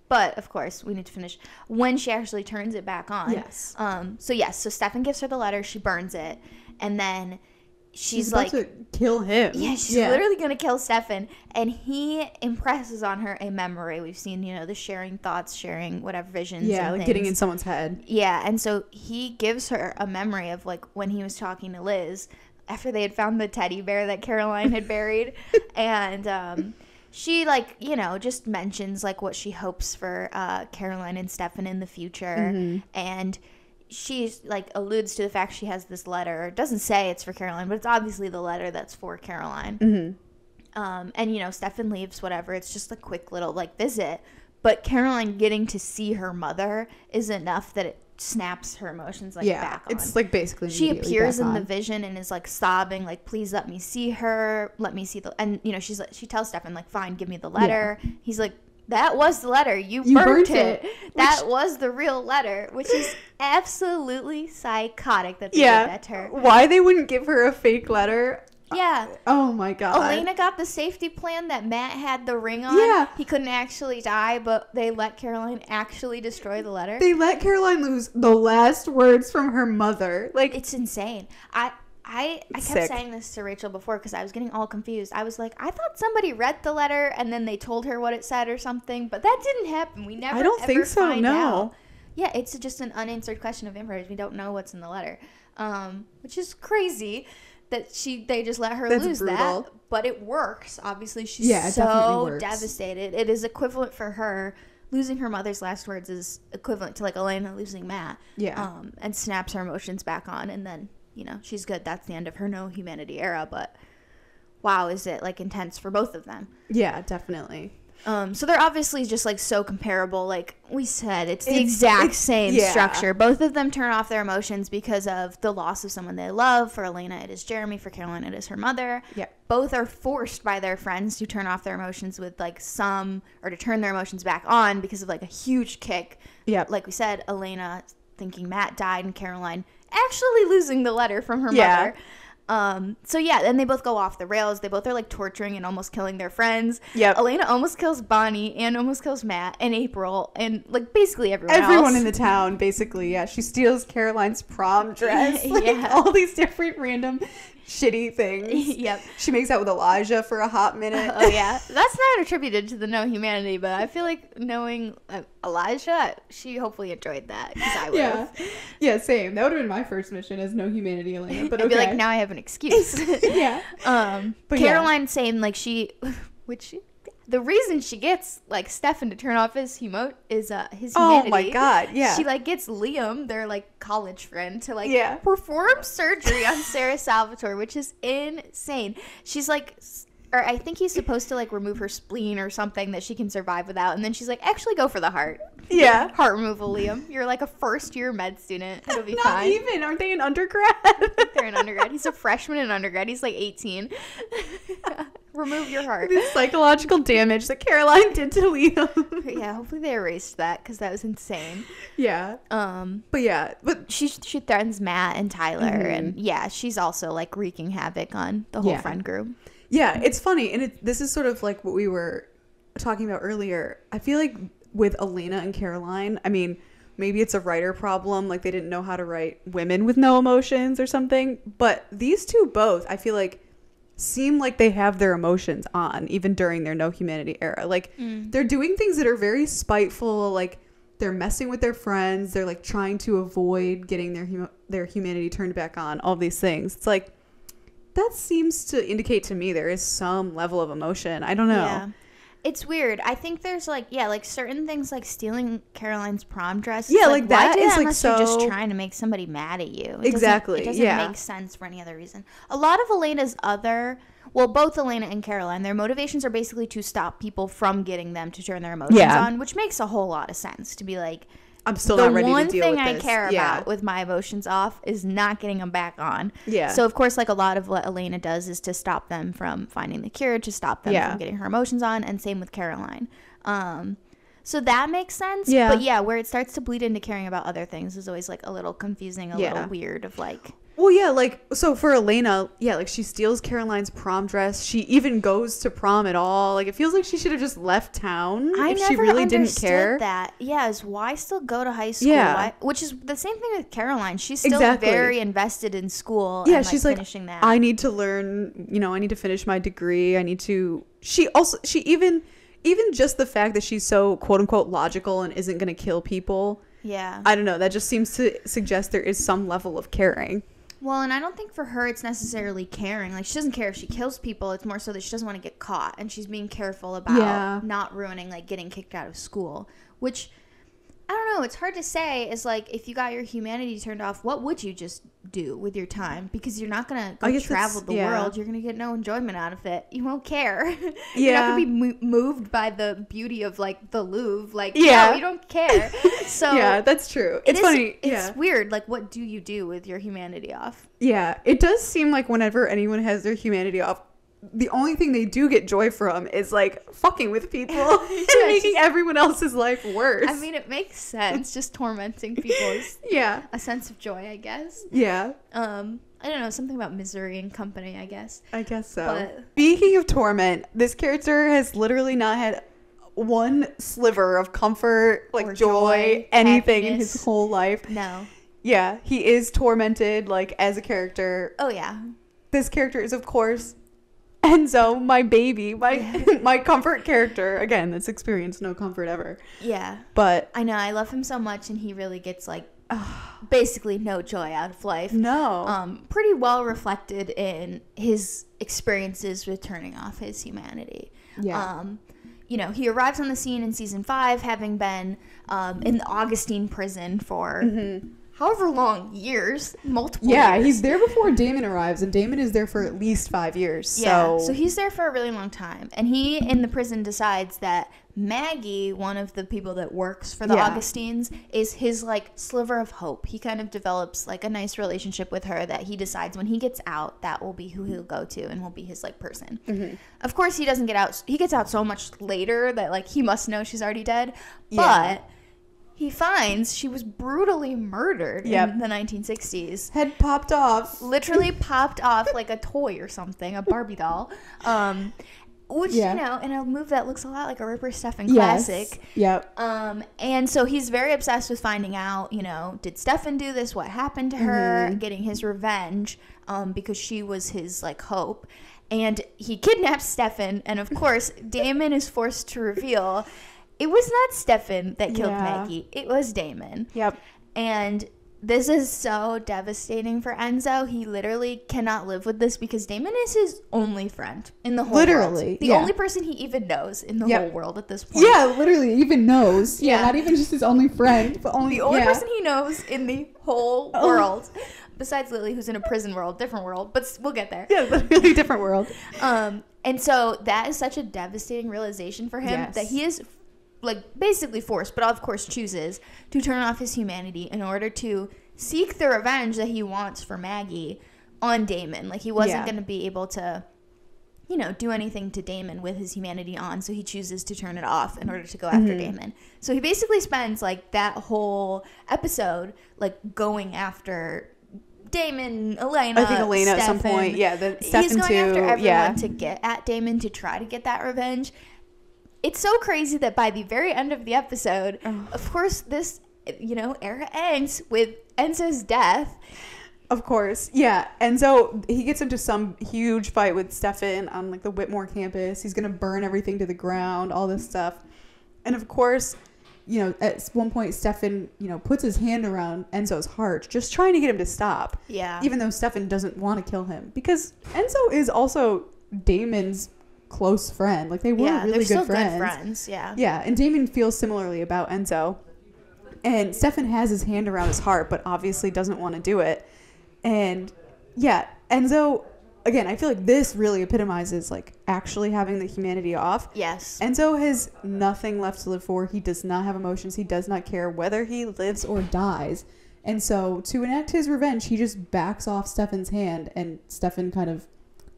A: But of course we need to finish when she actually turns it back on.
B: Yes.
A: So Stefan gives her the letter, she burns it, and then she's
B: about to kill him.
A: Yeah, she's literally gonna kill Stefan, and he impresses on her a memory. We've seen, the sharing thoughts, sharing whatever visions.
B: Yeah, like getting in someone's head.
A: Yeah, and so he gives her a memory of like when he was talking to Liz after they had found the teddy bear that Caroline had buried, and she just mentions like what she hopes for Caroline and Stefan in the future, and she's like alludes to the fact she has this letter. It doesn't say it's for Caroline, but it's obviously the letter that's for Caroline. And Stefan leaves, whatever. It's just a quick little like visit, But Caroline getting to see her mother is enough that it snaps her emotions back on.
B: It's basically
A: she appears in the vision and is sobbing, please let me see her, let me see and she tells Stefan fine, give me the letter. He's like, that was the letter, you burnt it. That was the real letter, which is absolutely psychotic that they did that to her.
B: Why they wouldn't give her a fake letter?
A: Yeah.
B: Oh my god.
A: Elena got the safety plan that Matt had the ring on.
B: Yeah.
A: He couldn't actually die, but they let Caroline actually destroy the letter.
B: They let Caroline lose the last words from her mother.
A: It's insane. I kept saying this to Rachel before because I was getting all confused. I was like, I thought somebody read the letter and then they told her what it said or something, but that didn't happen. We never.
B: I don't think so. No.
A: Out. Yeah, it's just an unanswered question of information. We don't know what's in the letter, which is crazy. That they just let her lose brutal. That, but it works. Obviously, she's so devastated. It is equivalent for her. Losing her mother's last words is equivalent to Elena losing Matt.
B: Yeah.
A: And snaps her emotions back on, and then she's good. That's the end of her no humanity era. But wow, is it intense for both of them?
B: Yeah, definitely.
A: So they're obviously just so comparable. Like we said, it's the exact same structure. Both of them turn off their emotions because of the loss of someone they love. For Elena, it is Jeremy. For Caroline, it is her mother.
B: Yep.
A: Both are forced by their friends to turn off their emotions with or to turn their emotions back on because of a huge kick.
B: Yep.
A: Like we said, Elena thinking Matt died and Caroline actually losing the letter from her mother. So yeah, then they both go off the rails. They both are torturing and almost killing their friends.
B: Yep.
A: Elena almost kills Bonnie and almost kills Matt and April and basically everyone
B: else.
A: In
B: the town, basically. Yeah, she steals Caroline's prom dress. All these different random shitty things.
A: Yep.
B: She makes out with Elijah for a hot minute.
A: Oh yeah, that's not attributed to the no humanity, but I feel knowing Elijah, she hopefully enjoyed that because I would have.
B: Yeah, same. That would have been my first mission as no humanity Elena. But
A: I'd be now I have an excuse.
B: Yeah.
A: But Caroline saying the reason she gets Stefan to turn off his humanity.
B: Oh my god, yeah.
A: She gets Liam, their college friend, to perform surgery on Sarah Salvatore, which is insane. She's or I think he's supposed to remove her spleen or something that she can survive without, and then she's actually go for the heart.
B: Yeah.
A: Heart removal, Liam. You're a first year med student. It'll be
B: Not
A: fine.
B: Not even. Aren't they in undergrad?
A: They're in undergrad. He's a freshman in undergrad. He's 18. Remove your heart.
B: The psychological damage that Caroline did to Liam.
A: Yeah, hopefully they erased that because that was insane.
B: Yeah. But
A: she threatens Matt and Tyler, and she's also wreaking havoc on the whole friend group.
B: Yeah, it's funny, and this is sort of what we were talking about earlier. I feel with Elena and Caroline, I mean, maybe it's a writer problem, they didn't know how to write women with no emotions or something, but these two both, I feel seem they have their emotions on, even during their no humanity era. They're doing things that are very spiteful, they're messing with their friends, they're trying to avoid getting their humanity turned back on, all these things. It's that seems to indicate to me there is some level of emotion. I don't know.
A: Yeah. It's weird. I think there's certain things stealing Caroline's prom dress.
B: Yeah,
A: that
B: why do
A: is
B: that
A: unless you're just trying to make somebody mad at you. It
B: exactly.
A: It doesn't make sense for any other reason. A lot of Elena's both Elena and Caroline, their motivations are basically to stop people from getting them to turn their emotions on, which makes a whole lot of sense to be
B: I'm still not ready to deal with this.
A: The one thing I care about with my emotions off is not getting them back on.
B: Yeah.
A: So, of course, a lot of what Elena does is to stop them from finding the cure, to stop them from getting her emotions on, and same with Caroline. So that makes sense.
B: Yeah.
A: But, where it starts to bleed into caring about other things is always, a little confusing, a little weird of,
B: Well, yeah, so for Elena, she steals Caroline's prom dress. She even goes to prom at all. It feels she should have just left town if she really didn't care.
A: That. Yeah, is why still go to high school? Yeah. Which is the same thing with Caroline. She's still very invested in school and
B: she's
A: finishing that.
B: I need to learn, I need to finish my degree. I need to... She even just the fact that she's so quote-unquote logical and isn't going to kill people.
A: Yeah.
B: I don't know. That just seems to suggest there is some level of caring.
A: Well, and I don't think for her it's necessarily caring. She doesn't care if she kills people. It's more so that she doesn't want to get caught. And she's being careful about not ruining, getting kicked out of school. Which I don't know. It's hard to say. Is like, if you got your humanity turned off, what would you just do with your time? Because you're not going to go travel the world. You're going to get no enjoyment out of it. You won't care. You're not going to be moved by the beauty of, like, the Louvre. Like, no, you don't care. So
B: yeah, that's true. It's funny.
A: It's weird. Like, what do you do with your humanity off?
B: Yeah, it does seem like whenever anyone has their humanity off, the only thing they do get joy from is like fucking with people and making everyone else's life worse.
A: I mean, it makes sense. Just tormenting people is a sense of joy, I guess.
B: Yeah.
A: I don't know, something about misery and company, I guess.
B: I guess so. But speaking of torment, this character has literally not had one sliver of comfort, like joy, anything happiness. In his whole life.
A: No.
B: Yeah, he is tormented, like, as a character.
A: Oh, yeah.
B: This character is, of course, Enzo, my baby, my comfort character. Again, that's experienced no comfort ever.
A: Yeah.
B: But
A: I know, I love him so much, and he really gets, like, basically no joy out of life.
B: No.
A: Pretty well reflected in his experiences with turning off his humanity.
B: Yeah.
A: You know, he arrives on the scene in season 5, having been in the Augustine prison for however long, years, multiple years.
B: He's there before Damon arrives, and Damon is there for at least 5 years.
A: So he's there for a really long time. And he, in the prison, decides that Maggie, one of the people that works for the Augustines, is his, like, sliver of hope. He kind of develops, like, a nice relationship with her that he decides when he gets out, that will be who he'll go to and will be his, like, person. Of course, he doesn't get out. He gets out so much later that, like, he must know she's already dead. But he finds she was brutally murdered in the 1960s.
B: Head popped off.
A: Literally popped off like a toy or something, a Barbie doll. Which, you know, in a movie that looks a lot like a Ripper Stefan classic.
B: Yep.
A: And so he's very obsessed with finding out, you know, did Stefan do this? What happened to her? Getting his revenge because she was his, like, hope. And he kidnaps Stefan. And, of course, Damon is forced to reveal it was not Stefan that killed Maggie. It was Damon.
B: Yep.
A: And this is so devastating for Enzo. He literally cannot live with this because Damon is his only friend in the whole world. The only person he even knows in the whole world at this point.
B: Yeah, literally even knows. Yeah, not even just his only friend, but only
A: the only person he knows in the whole world. Besides Lily, who's in a prison world, different world, but we'll get there.
B: Yeah, literally different world.
A: And so that is such a devastating realization for him that he is, like, basically forced, but of course chooses to turn off his humanity in order to seek the revenge that he wants for Maggie on Damon. Like, he wasn't going to be able to, you know, do anything to Damon with his humanity on, so he chooses to turn it off in order to go after Damon. So he basically spends, like, that whole episode, like, going after Damon, Elena,
B: I think Elena
A: Stefan.
B: At some point. Yeah, Stefan
A: he's going after everyone to get at Damon, to try to get that revenge. It's so crazy that by the very end of the episode, of course, this, you know, era ends with Enzo's death.
B: Of course. Yeah. Enzo, he gets into some huge fight with Stefan on, like, the Whitmore campus. He's going to burn everything to the ground, all this stuff. And, of course, you know, at one point, Stefan, you know, puts his hand around Enzo's heart, just trying to get him to stop.
A: Yeah.
B: Even though Stefan doesn't want to kill him. Because Enzo is also Damon's close friend. Like, they were really good friends. Yeah, and Damon feels similarly about Enzo, and Stefan has his hand around his heart but obviously doesn't want to do it. And Enzo, again, I feel like this really epitomizes, like, actually having the humanity off.
A: Yes.
B: Enzo has nothing left to live for. He does not have emotions. He does not care whether he lives or dies. And so to enact his revenge, he just backs off Stefan's hand, and Stefan kind of,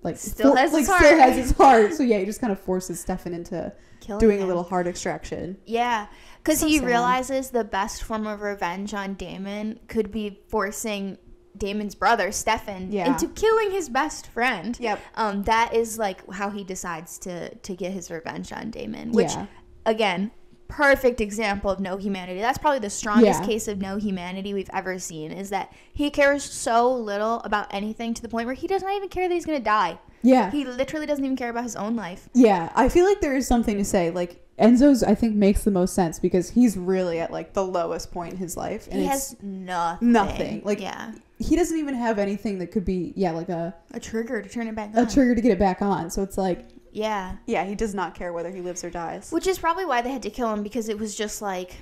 B: like,
A: still has his heart.
B: So he just kind of forces Stefan into doing a little heart extraction.
A: Yeah, because he realizes the best form of revenge on Damon could be forcing Damon's brother Stefan into killing his best friend. That is, like, how he decides to get his revenge on Damon, which again, perfect example of no humanity. That's probably the strongest case of no humanity we've ever seen, is that he cares so little about anything to the point where he does not even care that he's gonna die. He literally doesn't even care about his own life.
B: I feel like there is something to say, like, Enzo's, I think, makes the most sense because he's really at, like, the lowest point in his life, and
A: he has nothing.
B: Like, he doesn't even have anything that could be like a
A: trigger to turn it back on,
B: a trigger to get it back on. So it's like,
A: yeah,
B: he does not care whether he lives or dies,
A: which is probably why they had to kill him, because it was just like,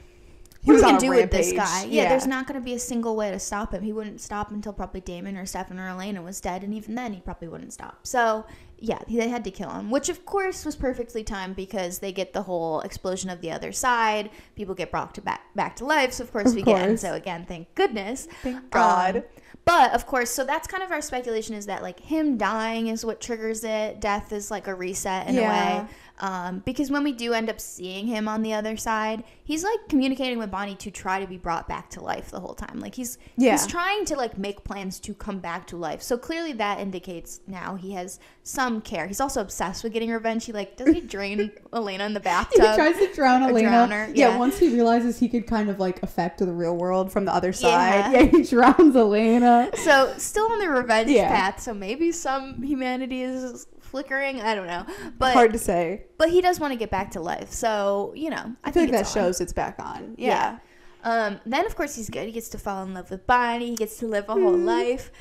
A: what are we going to do with this guy? Yeah, there's not going to be a single way to stop him. He wouldn't stop until probably Damon or Stefan or Elena was dead, and even then he probably wouldn't stop. So, yeah, they had to kill him, which of course was perfectly timed because they get the whole explosion of the other side. People get brought back to life, so of course we get Enzo again, thank goodness.
B: Thank God.
A: But, of course, so that's kind of our speculation is that, like, him dying is what triggers it. Death is, like, a reset in a way. Because when we do end up seeing him on the other side, he's, like, communicating with Bonnie to try to be brought back to life the whole time. Like, he's trying to, like, make plans to come back to life. So, clearly that indicates now he has some care. He's also obsessed with getting revenge. He, like, doesn't he drain Elena in the bathtub?
B: He tries to drown Elena. Drown her. Yeah, once he realizes he could kind of, like, affect the real world from the other side. Yeah, he drowns Elena.
A: So, still on the revenge path. So, maybe some humanity is flickering. I don't know. But
B: hard to say.
A: But he does want to get back to life. So, you know.
B: I feel like that shows it's back on. Yeah.
A: Then, of course, he's good. He gets to fall in love with Bonnie. He gets to live a whole life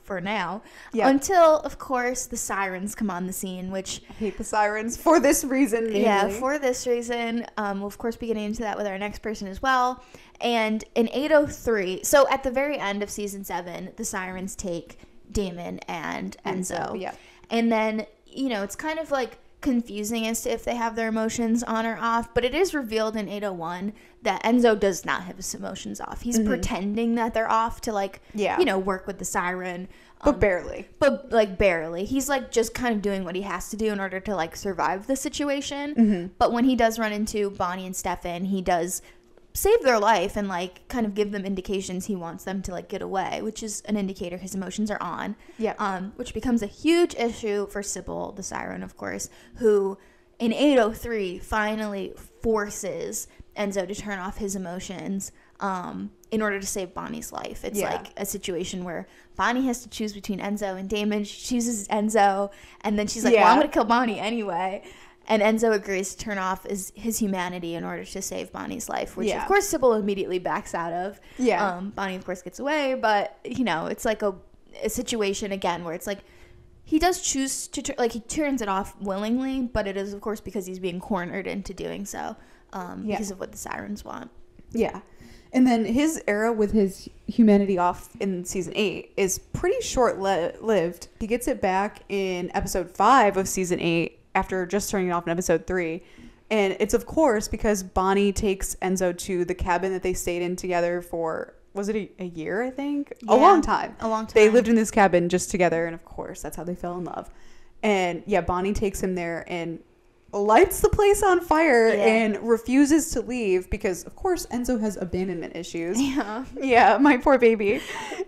A: for now. Yeah. Until, of course, the sirens come on the scene, which...
B: I hate the sirens for this reason, mainly.
A: Yeah, for this reason. We'll, of course, be getting into that with our next person as well. And in 803... So, at the very end of Season 7, the sirens take Damon and Enzo. Yeah. And then, you know, it's kind of, like, confusing as to if they have their emotions on or off, but it is revealed in 801 that Enzo does not have his emotions off. He's pretending that they're off to, like, you know, work with the siren.
B: But barely.
A: But, like, barely. He's, like, just kind of doing what he has to do in order to, like, survive the situation. But when he does run into Bonnie and Stefan, he does save their life and, like, kind of give them indications he wants them to, like, get away, which is an indicator his emotions are on. Yeah. Which becomes a huge issue for Sybil, the siren, of course, who in 803 finally forces Enzo to turn off his emotions in order to save Bonnie's life. It's like a situation where Bonnie has to choose between Enzo and Damon. She chooses Enzo, and then she's like, well, I'm going to kill Bonnie anyway. And Enzo agrees to turn off his humanity in order to save Bonnie's life, which, of course, Sybil immediately backs out of. Yeah. Bonnie, of course, gets away, but, you know, it's like a situation, again, where it's like he does choose to, he turns it off willingly, but it is, of course, because he's being cornered into doing so because of what the sirens want. Yeah.
B: And then his era with his humanity off in Season 8 is pretty short-lived. He gets it back in Episode 5 of Season 8, after just turning it off in Episode 3. And it's, of course, because Bonnie takes Enzo to the cabin that they stayed in together for, was it a year, I think? Yeah, a long time. They lived in this cabin just together, and of course, that's how they fell in love. And, yeah, Bonnie takes him there and lights the place on fire and refuses to leave because, of course, Enzo has abandonment issues. Yeah, my poor baby.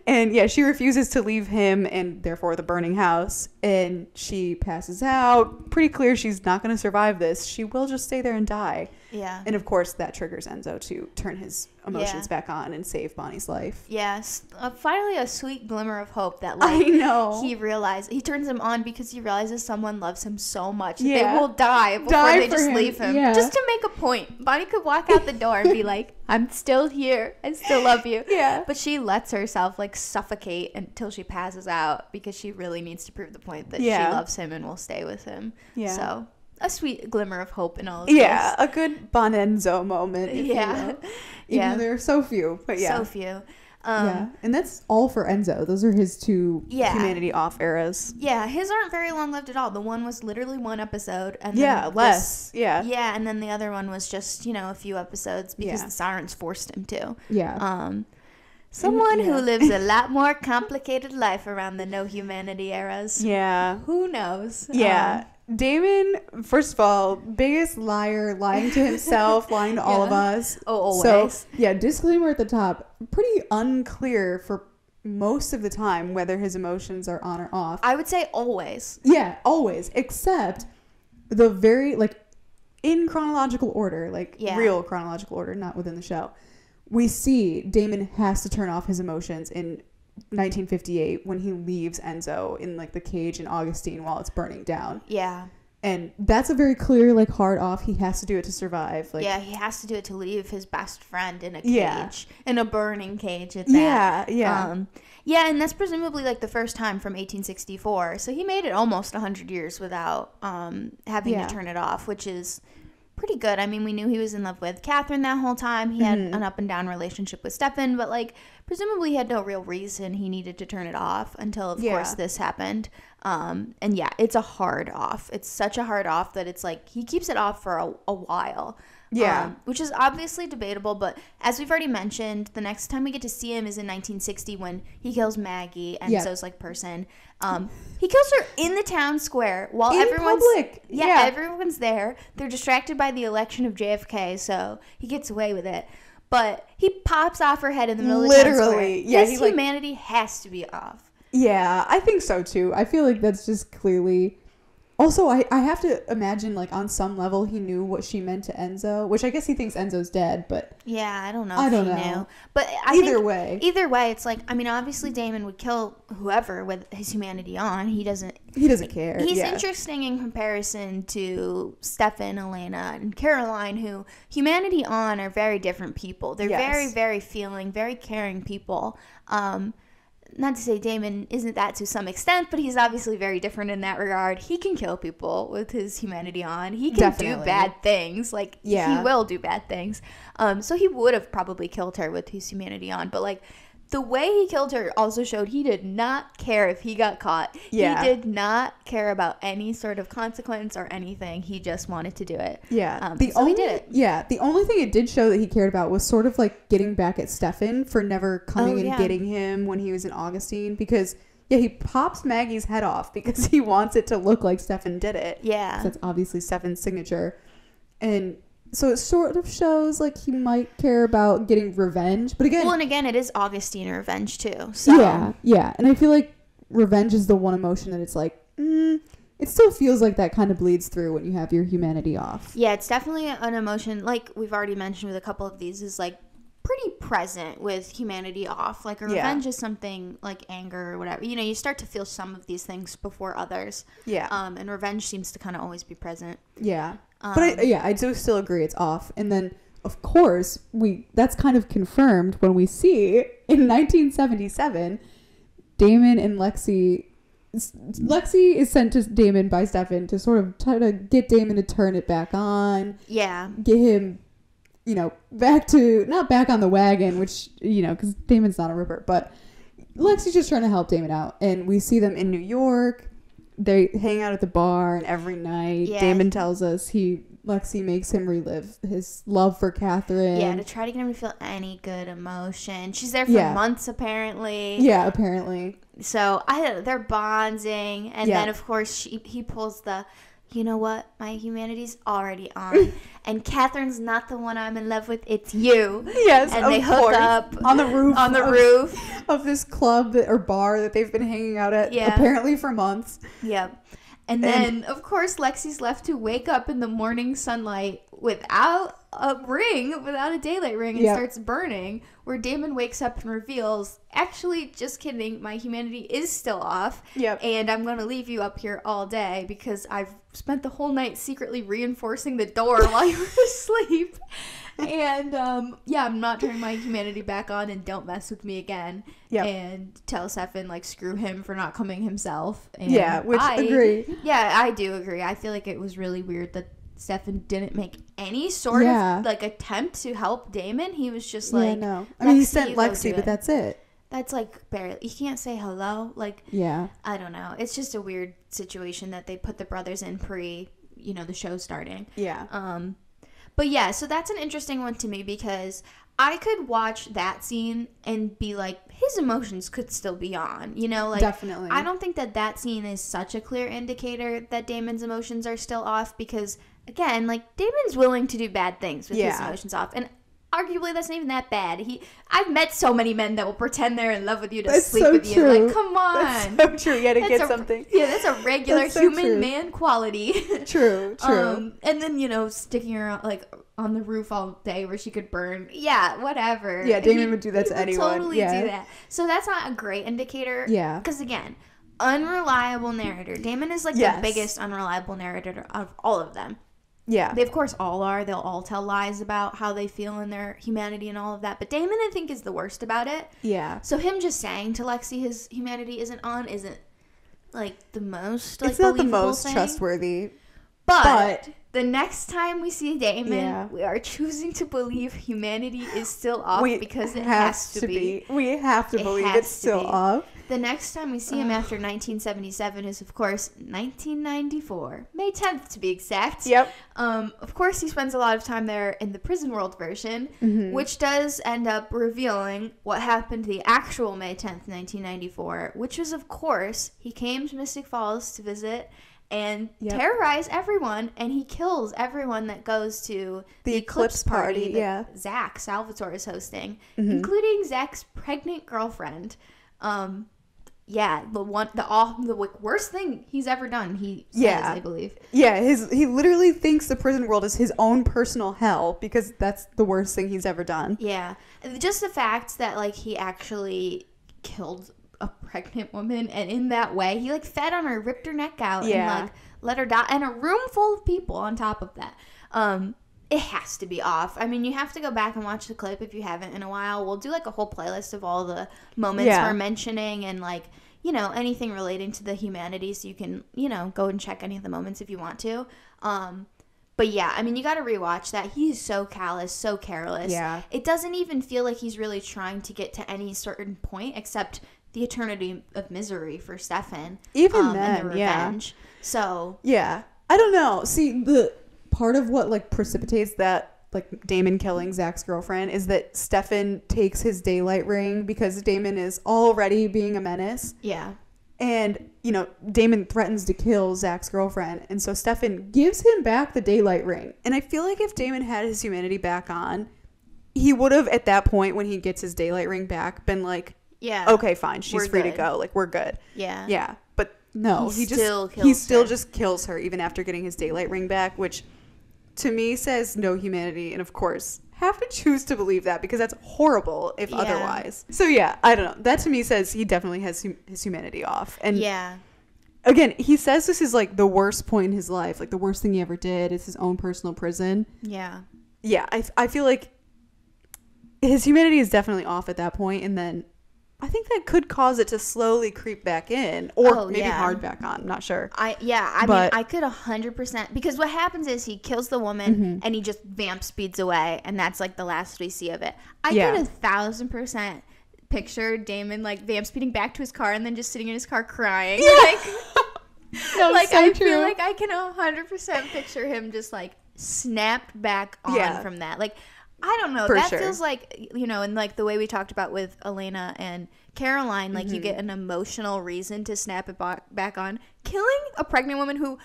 B: And yeah, she refuses to leave him and therefore the burning house, and she passes out. Pretty clear she's not going to survive this. She will just stay there and die. Yeah. And of course that triggers Enzo to turn his emotions back on and save Bonnie's life.
A: Yes. Finally a sweet glimmer of hope that, like, he turns him on because he realizes someone loves him so much that they will die before they just leave him. Just to make a point. Bonnie could walk out the door and be like, I'm still here. I still love you. But she lets herself, like, suffocate until she passes out because she really needs to prove the point that she loves him and will stay with him. So a sweet glimmer of hope in all of this.
B: Yeah, a good Bonenzo moment. Even though there are so few. But
A: so few.
B: And that's all for Enzo. Those are his two humanity off eras.
A: Yeah, his aren't very long lived at all. The one was literally one episode. And
B: less.
A: Yeah, and then the other one was just, a few episodes because the sirens forced him to. Yeah. Someone who lives a lot more complicated life around the no humanity eras. Yeah. Who knows?
B: Yeah. Damon, first of all, biggest liar, lying to himself, lying to all of us.
A: Oh, always.
B: So, disclaimer at the top, pretty unclear for most of the time whether his emotions are on or off.
A: I would say always.
B: Yeah, always. Except the very, in chronological order, real chronological order, not within the show. We see Damon has to turn off his emotions in 1958 when he leaves Enzo in the cage in Augustine while it's burning down. Yeah. And that's a very clear hard off. He has to do it to survive.
A: He has to do it to leave his best friend in a cage, in a burning cage at that. Yeah, and that's presumably the first time from 1864. So he made it almost 100 years without having to turn it off, which is pretty pretty good. I mean, we knew he was in love with Katherine that whole time. He had an up and down relationship with Stefan, but like presumably he had no real reason he needed to turn it off until of course this happened. And yeah, it's a hard off. It's such a hard off that it's like he keeps it off for a while. Yeah. Which is obviously debatable, but as we've already mentioned, the next time we get to see him is in 1960 when he kills Maggie, Enzo's like person. He kills her in the town square while everyone's public. Yeah, everyone's there. They're distracted by the election of JFK, so he gets away with it. But he pops off her head in the middle of the town square. Yeah, his humanity has to be off.
B: Yeah, I think so too. I feel like that's just clearly. Also, I have to imagine, like, on some level, he knew what she meant to Enzo, which I guess he thinks Enzo's dead, but...
A: Yeah, I don't know if he knew. But
B: either way,
A: it's like, I mean, obviously Damon would kill whoever with his humanity on. He doesn't
B: care.
A: He's interesting in comparison to Stefan, Elena, and Caroline, who humanity on are very different people. They're very, very feeling, very caring people. Not to say Damon isn't that to some extent, but he's obviously very different in that regard. He can kill people with his humanity on. He can do bad things. Like, he will do bad things. So he would have probably killed her with his humanity on. But, like, the way he killed her also showed he did not care if he got caught. Yeah. He did not care about any sort of consequence or anything. He just wanted to do it.
B: Yeah.
A: He did it.
B: Yeah. The only thing it did show that he cared about was sort of like getting back at Stefan for never coming and getting him when he was in Augustine. Because, he pops Maggie's head off because he wants it to look like Stefan did it. Yeah. That's obviously Stefan's signature. And... so it sort of shows like he might care about getting revenge, but again,
A: it is Augustine revenge too. So
B: yeah, and I feel like revenge is the one emotion that it's like, it still feels like that kind of bleeds through when you have your humanity off.
A: Yeah, it's definitely an emotion. Like we've already mentioned with a couple of these, is like pretty present with humanity off. Like a revenge is something like anger or whatever. You know, you start to feel some of these things before others. Yeah. And revenge seems to kind of always be present.
B: Yeah. But I do still agree it's off. And then, of course, that's kind of confirmed when we see in 1977, Damon and Lexi is sent to Damon by Stefan to sort of try to get Damon to turn it back on. Yeah. Get him, not back on the wagon, which, because Damon's not a ripper, but Lexi's just trying to help Damon out. And we see them in New York. They hang out at the bar, and every night Damon tells us Lexi makes him relive his love for Katherine.
A: Yeah, to try to get him to feel any good emotion. She's there for months, apparently.
B: Yeah, apparently.
A: So they're bonding, and then of course he pulls the, you know what, my humanity's already on, and Katherine's not the one I'm in love with, it's you. Yes, and they hook up
B: on the roof of this club or bar that they've been hanging out at apparently for months.
A: Yep. And then, of course, Lexi's left to wake up in the morning sunlight without a daylight ring, and starts burning, where Damon wakes up and reveals, actually, just kidding, my humanity is still off, and I'm going to leave you up here all day because I've spent the whole night secretly reinforcing the door while you were asleep. And, I'm not turning my humanity back on, and don't mess with me again. And tell Stefan, like, screw him for not coming himself. And
B: I agree.
A: Yeah, I do agree. I feel like it was really weird that Stefan didn't make any sort of, like, attempt to help Damon. He was just like,
B: no. I mean, he sent Lexi, but that's it.
A: That's, like, barely. You can't say hello. Like, I don't know. It's just a weird situation that they put the brothers in pre, the show starting. Yeah. But yeah, so that's an interesting one to me because I could watch that scene and be like, his emotions could still be on, like
B: definitely.
A: I don't think that scene is such a clear indicator that Damon's emotions are still off because, again, like Damon's willing to do bad things with his emotions off, and arguably that's not even that bad. I've met so many men that will pretend they're in love with you to sleep with you. Like, come on.
B: That's so true. You gotta get something.
A: Yeah, that's a regular human man quality.
B: True.
A: And then, sticking her out, like, on the roof all day where she could burn. Yeah, whatever.
B: Yeah, Damon would do that to anyone.
A: Totally do that. So that's not a great indicator. Yeah. Because, again, unreliable narrator. Damon is, like, the biggest unreliable narrator of all of them. Yeah. They, of course, all are. They'll all tell lies about how they feel in their humanity and all of that. But Damon, I think, is the worst about it. Yeah. So him just saying to Lexi his humanity isn't on isn't, like, the most, like,
B: it's not the
A: believable
B: most
A: thing.
B: Trustworthy.
A: But the next time we see Damon, we are choosing to believe humanity is still off because it has to be.
B: We have to believe it's still off.
A: The next time we see him after 1977 is, of course, 1994. May 10th, to be exact.
B: Yep.
A: Of course, he spends a lot of time there in the prison world version, which does end up revealing what happened the actual May 10th, 1994, which was, of course, he came to Mystic Falls to visit and terrorize everyone, and he kills everyone that goes to the Eclipse party that Zach Salvatore is hosting, including Zach's pregnant girlfriend. The worst thing he's ever done, he says, I believe.
B: Yeah, he literally thinks the prison world is his own personal hell because that's the worst thing he's ever done.
A: Yeah. Just the fact that, like, he actually killed a pregnant woman, and in that way he, like, fed on her, ripped her neck out, and, like, let her die, and a room full of people on top of that. It has to be off. I mean, you have to go back and watch the clip if you haven't in a while. We'll do, like, a whole playlist of all the moments we're mentioning, and, like, you know, anything relating to the humanities. So you can, you know, go and check any of the moments if you want to. But yeah, I mean, you got to rewatch that. He's so callous, so careless. Yeah. It doesn't even feel like he's really trying to get to any certain point except the eternity of misery for Stefan.
B: Even then,
A: and the revenge. So.
B: Yeah. I don't know. See, the part of what, like, precipitates that, like, Damon killing Zach's girlfriend is that Stefan takes his daylight ring because Damon is already being a menace.
A: Yeah.
B: And, you know, Damon threatens to kill Zach's girlfriend. And so Stefan gives him back the daylight ring. And I feel like if Damon had his humanity back on, he would have, at that point, when he gets his daylight ring back, been like, okay, fine, she's free to go. Like, we're good.
A: Yeah.
B: Yeah. But no, he still just kills her even after getting his daylight ring back, which to me says no humanity. And of course, have to choose to believe that because that's horrible if otherwise. So yeah, I don't know. That to me says he definitely has his humanity off. And again, he says this is like the worst point in his life, like the worst thing he ever did is his own personal prison.
A: Yeah.
B: Yeah, I feel like his humanity is definitely off at that point, and then I think that could cause it to slowly creep back in, or maybe hard back on. I'm not sure.
A: I mean, I could 100%, because what happens is he kills the woman and he just vamp speeds away, and that's like the last we see of it. I could 1,000% picture Damon like vamp speeding back to his car and then just sitting in his car crying.
B: Yeah.
A: Like I feel like I can 100% picture him just like snapped back on from that. Like, I don't know. That feels like, you know, and like the way we talked about with Elena and Caroline, like you get an emotional reason to snap it back on. Killing a pregnant woman who,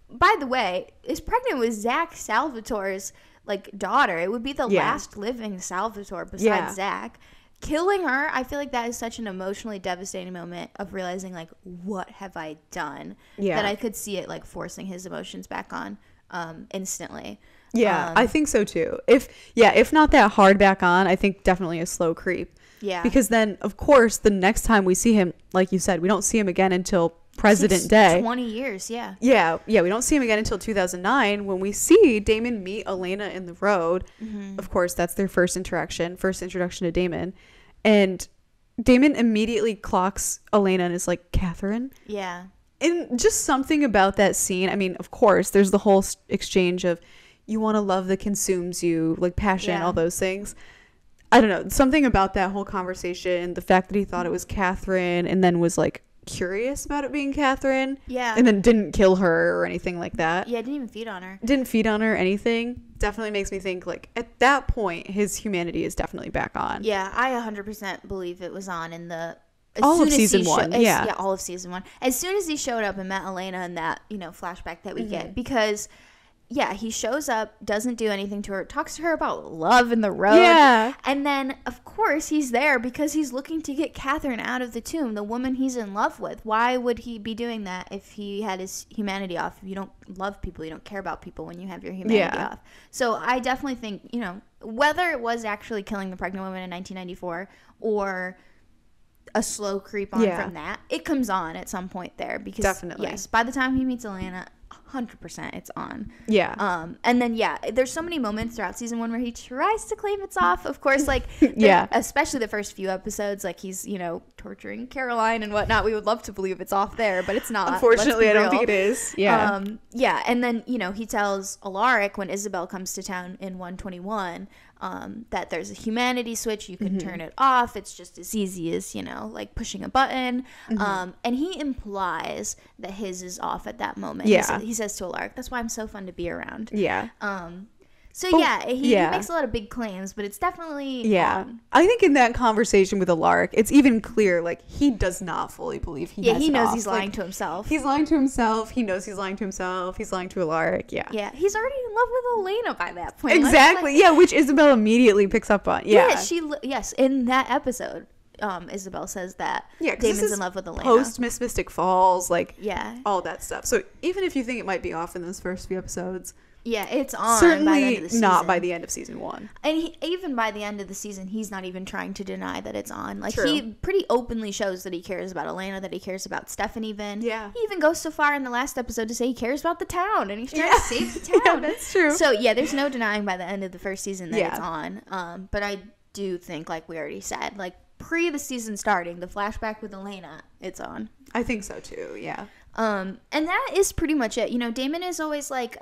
A: by the way, is pregnant with Zach Salvatore's like daughter. It would be the last living Salvatore besides Zach. Killing her, I feel like that is such an emotionally devastating moment of realizing like, what have I done? That I could see it like forcing his emotions back on instantly.
B: Yeah, I think so too. If not that hard back on, I think definitely a slow creep. Yeah. Because then, of course, the next time we see him, like you said, we don't see him again until President Day.
A: 20 years, yeah.
B: Yeah, we don't see him again until 2009 when we see Damon meet Elena in the road. Of course, that's their first introduction to Damon. And Damon immediately clocks Elena and is like, Catherine?
A: Yeah.
B: And just something about that scene. I mean, of course, there's the whole exchange of, you want to love that consumes you, like passion, all those things. I don't know. Something about that whole conversation, the fact that he thought it was Catherine and then was like curious about it being Catherine. Yeah. And then didn't kill her or anything like that.
A: Yeah, didn't even feed on her.
B: Didn't feed on her, anything. Definitely makes me think like at that point, his humanity is definitely back on.
A: Yeah, I 100% believe it was on in the...
B: all of season one.
A: Yeah, all of season one. As soon as he showed up and met Elena in that, you know, flashback that we get, because... yeah, he shows up, doesn't do anything to her, talks to her about love in the road. Yeah. And then, of course, he's there because he's looking to get Catherine out of the tomb, the woman he's in love with. Why would he be doing that if he had his humanity off? If you don't love people, you don't care about people when you have your humanity off. So I definitely think, you know, whether it was actually killing the pregnant woman in 1994 or a slow creep on from that, it comes on at some point there. Because, definitely. Yes, by the time he meets Elena... 100% it's on. Yeah. And then there's so many moments throughout season one where he tries to claim it's off, of course, like especially the first few episodes, like he's, you know, torturing Caroline and whatnot. We would love to believe it's off there, but it's not.
B: Unfortunately, I don't think it is. Yeah.
A: Yeah, and then, he tells Alaric when Isobel comes to town in 121 that there's a humanity switch. You can turn it off. It's just as easy as, like pushing a button. And he implies that his is off at that moment.
B: Yeah.
A: He says to Alaric, that's why I'm so fun to be around.
B: Yeah.
A: He makes a lot of big claims, but it's definitely on.
B: I think in that conversation with Alaric, it's even clear, like, he does not fully believe he has
A: he knows
B: off.
A: he's lying to himself.
B: He's lying to himself. He knows he's lying to himself. He's lying to Alaric. Yeah.
A: Yeah, he's already in love with Elena by that point.
B: Exactly. Yeah, which Isobel immediately picks up on. Yeah.
A: Yes, in that episode, Isobel says that Damon's in love with Elena.
B: Post Miss Mystic Falls, all that stuff. So even if you think it might be off in those first few episodes,
A: it's on.
B: Certainly
A: by the end of the season.
B: Not by the end of season 1.
A: And even by the end of the season, he's not even trying to deny that it's on. Like,
B: True.
A: he pretty openly shows that he cares about Elena, that he cares about Stefan even.
B: Yeah.
A: He even goes so far in the last episode to say he cares about the town, and he's trying to save the town.
B: Yeah, that's true.
A: So, there's no denying by the end of the first season that it's on. But I do think, like we already said, like, pre the season starting, the flashback with Elena, it's on.
B: I think so, too, yeah.
A: And that is pretty much it. Damon is always, like,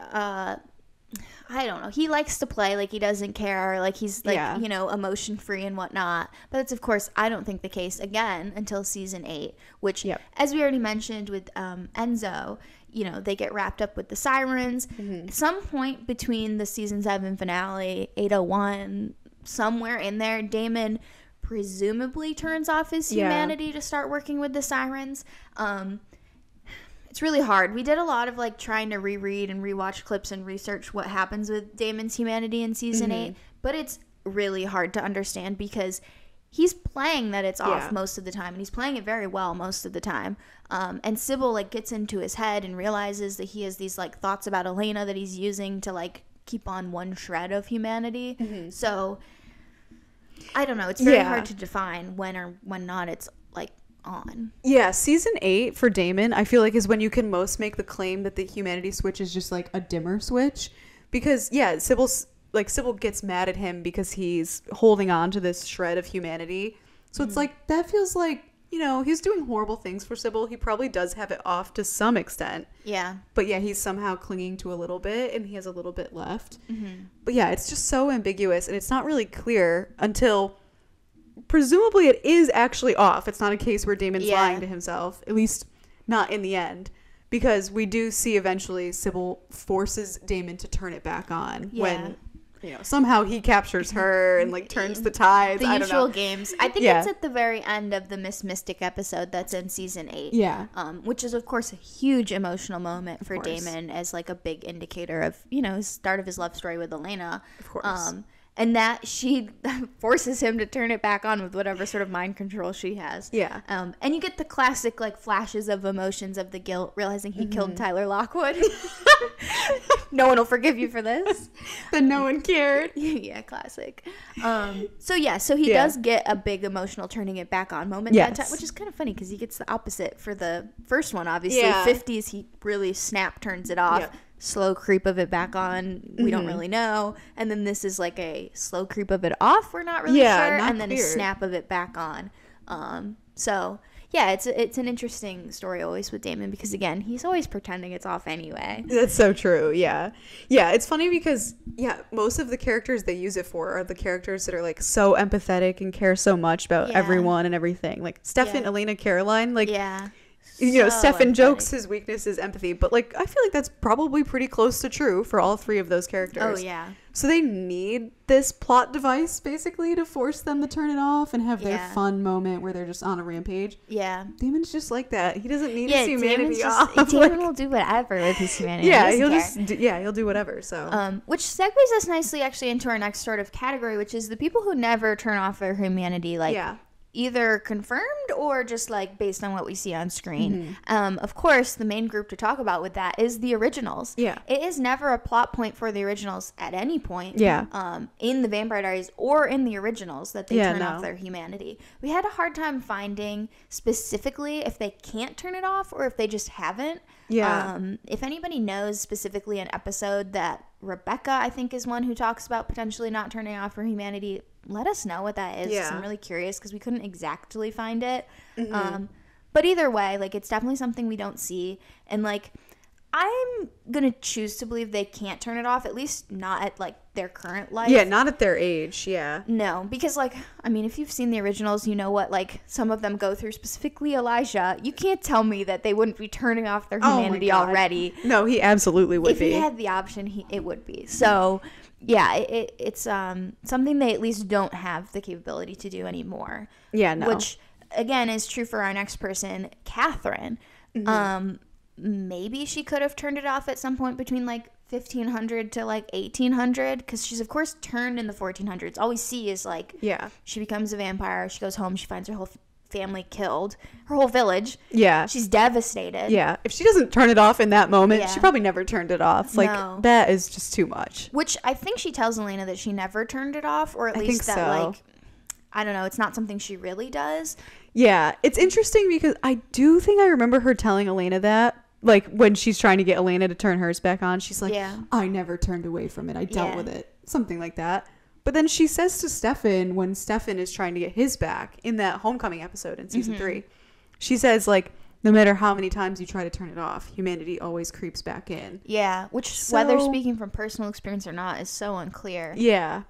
A: I don't know. He likes to play like he doesn't care. Like he's like, emotion free and whatnot. But it's, of course, I don't think the case again until season 8, which, as we already mentioned with Enzo, they get wrapped up with the sirens. At some point between the season 7 finale, 801, somewhere in there, Damon presumably turns off his humanity to start working with the sirens. It's really hard. We did a lot of like trying to reread and rewatch clips and research what happens with Damon's humanity in season 8, but it's really hard to understand because he's playing that it's off most of the time, and he's playing it very well most of the time. And Sybil like gets into his head and realizes that he has these like thoughts about Elena that he's using to like keep on one shred of humanity. So I don't know. It's very hard to define when or when not it's like on. Yeah,
B: season 8 for Damon, I feel like is when you can most make the claim that the humanity switch is just like a dimmer switch, because Sybil gets mad at him because he's holding on to this shred of humanity. So it's like that feels like, he's doing horrible things for Sybil. He probably does have it off to some extent.
A: Yeah.
B: But he's somehow clinging to a little bit, and he has a little bit left. But it's just so ambiguous, and it's not really clear until presumably it is actually off. It's not a case where Damon's lying to himself, at least not in the end, because we do see eventually Sybil forces Damon to turn it back on when somehow he captures her and like turns the tides.
A: The usual games. I think it's at the very end of the Miss Mystic episode that's in season 8.
B: Yeah.
A: Which is of course a huge emotional moment for Damon as like a big indicator of, his start of his love story with Elena.
B: Of course.
A: And that she forces him to turn it back on with whatever sort of mind control she has.
B: Yeah.
A: And you get the classic like flashes of emotions of the guilt, realizing he killed Tyler Lockwood. No one will forgive you for this.
B: But no one cared.
A: Yeah, classic. So he does get a big emotional turning it back on moment that time, which is kind of funny because he gets the opposite for the first one, obviously. 50s, he really turns it off. Yeah. Slow creep of it back on, we don't really know, and then this is like a slow creep of it off, we're not really sure, and then a snap of it back on. It's an interesting story always with Damon, because again, he's always pretending it's off anyway.
B: That's so true. It's funny because most of the characters they use it for are the characters that are like so empathetic and care so much about everyone and everything, like Stefan, Elena Caroline, like Stefan jokes his weakness is empathy, but like I feel like that's probably pretty close to true for all 3 of those characters.
A: Oh yeah.
B: So they need this plot device basically to force them to turn it off and have their fun moment where they're just on a rampage.
A: Yeah.
B: Damon's just like that. He doesn't need his humanity off.
A: Damon will do whatever with his humanity.
B: He'll do whatever. So
A: which segues us nicely actually into our next sort of category, which is the people who never turn off their humanity, like either confirmed or just like based on what we see on screen. Of course, the main group to talk about with that is the Originals. It is never a plot point for the Originals at any point in the Vampire Diaries or in the Originals that they turn off their humanity. We had a hard time finding specifically if they can't turn it off or if they just haven't.
B: Yeah.
A: If anybody knows specifically an episode that Rebecca, I think, is one who talks about potentially not turning off her humanity, let us know what that is. Yeah. I'm really curious because we couldn't exactly find it. But either way, like, it's definitely something we don't see. And, like, I'm going to choose to believe they can't turn it off, at least not at, like, their current life.
B: Yeah, not at their age, yeah.
A: No, because, like, I mean, if you've seen the originals, you know what, like, some of them go through, specifically Elijah. You can't tell me that they wouldn't be turning off their humanity already.
B: No, he absolutely would be.
A: If he had the option, it would be. So, yeah, it's something they at least don't have the capability to do anymore.
B: Yeah, no.
A: Which, again, is true for our next person, Katherine. Maybe she could have turned it off at some point between, like, 1500 to, like, 1800, because she's, of course, turned in the 1400s. All we see is, like, she becomes a vampire, she goes home, she finds her whole family killed, her whole village.
B: Yeah.
A: She's devastated.
B: Yeah. If she doesn't turn it off in that moment, she probably never turned it off. Like, that is just too much.
A: Which I think she tells Elena that she never turned it off, or at least that, like, I don't know, it's not something she really does.
B: Yeah. It's interesting because I do think I remember her telling Elena that. Like, when she's trying to get Elena to turn hers back on, she's like, I never turned away from it. I dealt with it. Something like that. But then she says to Stefan, when Stefan is trying to get his back in that homecoming episode in season 3, she says, like, no matter how many times you try to turn it off, humanity always creeps back in.
A: Yeah, which, whether speaking from personal experience or not, is so unclear.
B: Yeah.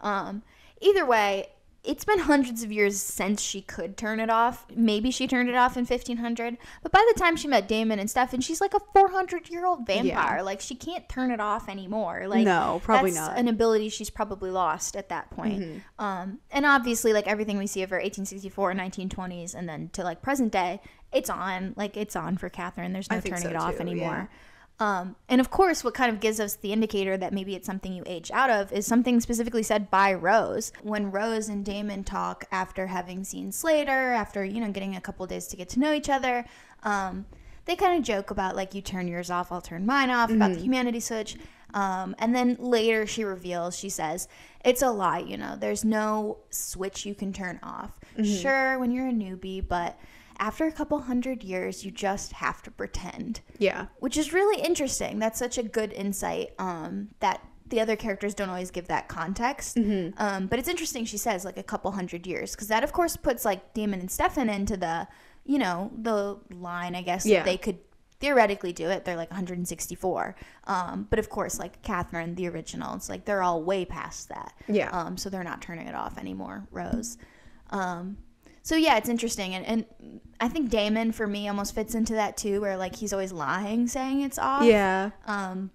A: Either way, it's been hundreds of years since she could turn it off. Maybe she turned it off in 1500. But by the time she met Damon and Stefan, she's like a 400-year-old vampire. Yeah. Like, she can't turn it off anymore. Like,
B: no, probably
A: that's
B: not.
A: An ability she's probably lost at that point. And obviously, like, everything we see of her 1864, 1920s, and then to, like, present day, it's on. Like, it's on for Katherine. There's no turning it off anymore. Yeah. And of course, what kind of gives us the indicator that maybe it's something you age out of is something specifically said by Rose. When Rose and Damon talk after having seen Slater, after, you know, getting a couple of days to get to know each other, they kind of joke about, like, you turn yours off, I'll turn mine off, about the humanity switch. And then later she reveals, she says, it's a lie, you know, there's no switch you can turn off. Sure, when you're a newbie, but after a couple hundred years, you just have to pretend. Yeah. Which is really interesting. That's such a good insight that the other characters don't always give that context. But it's interesting, she says, like, a couple hundred years. Because that, of course, puts, like, Damon and Stefan into the, you know, the line, I guess, that they could theoretically do it. They're, like, 164. But, of course, like, Katherine, the originals, like, they're all way past that. Yeah. So they're not turning it off anymore, Rose. So, yeah, it's interesting. And I think Damon, for me, almost fits into that, too, where, like, he's always lying, saying it's off. Yeah.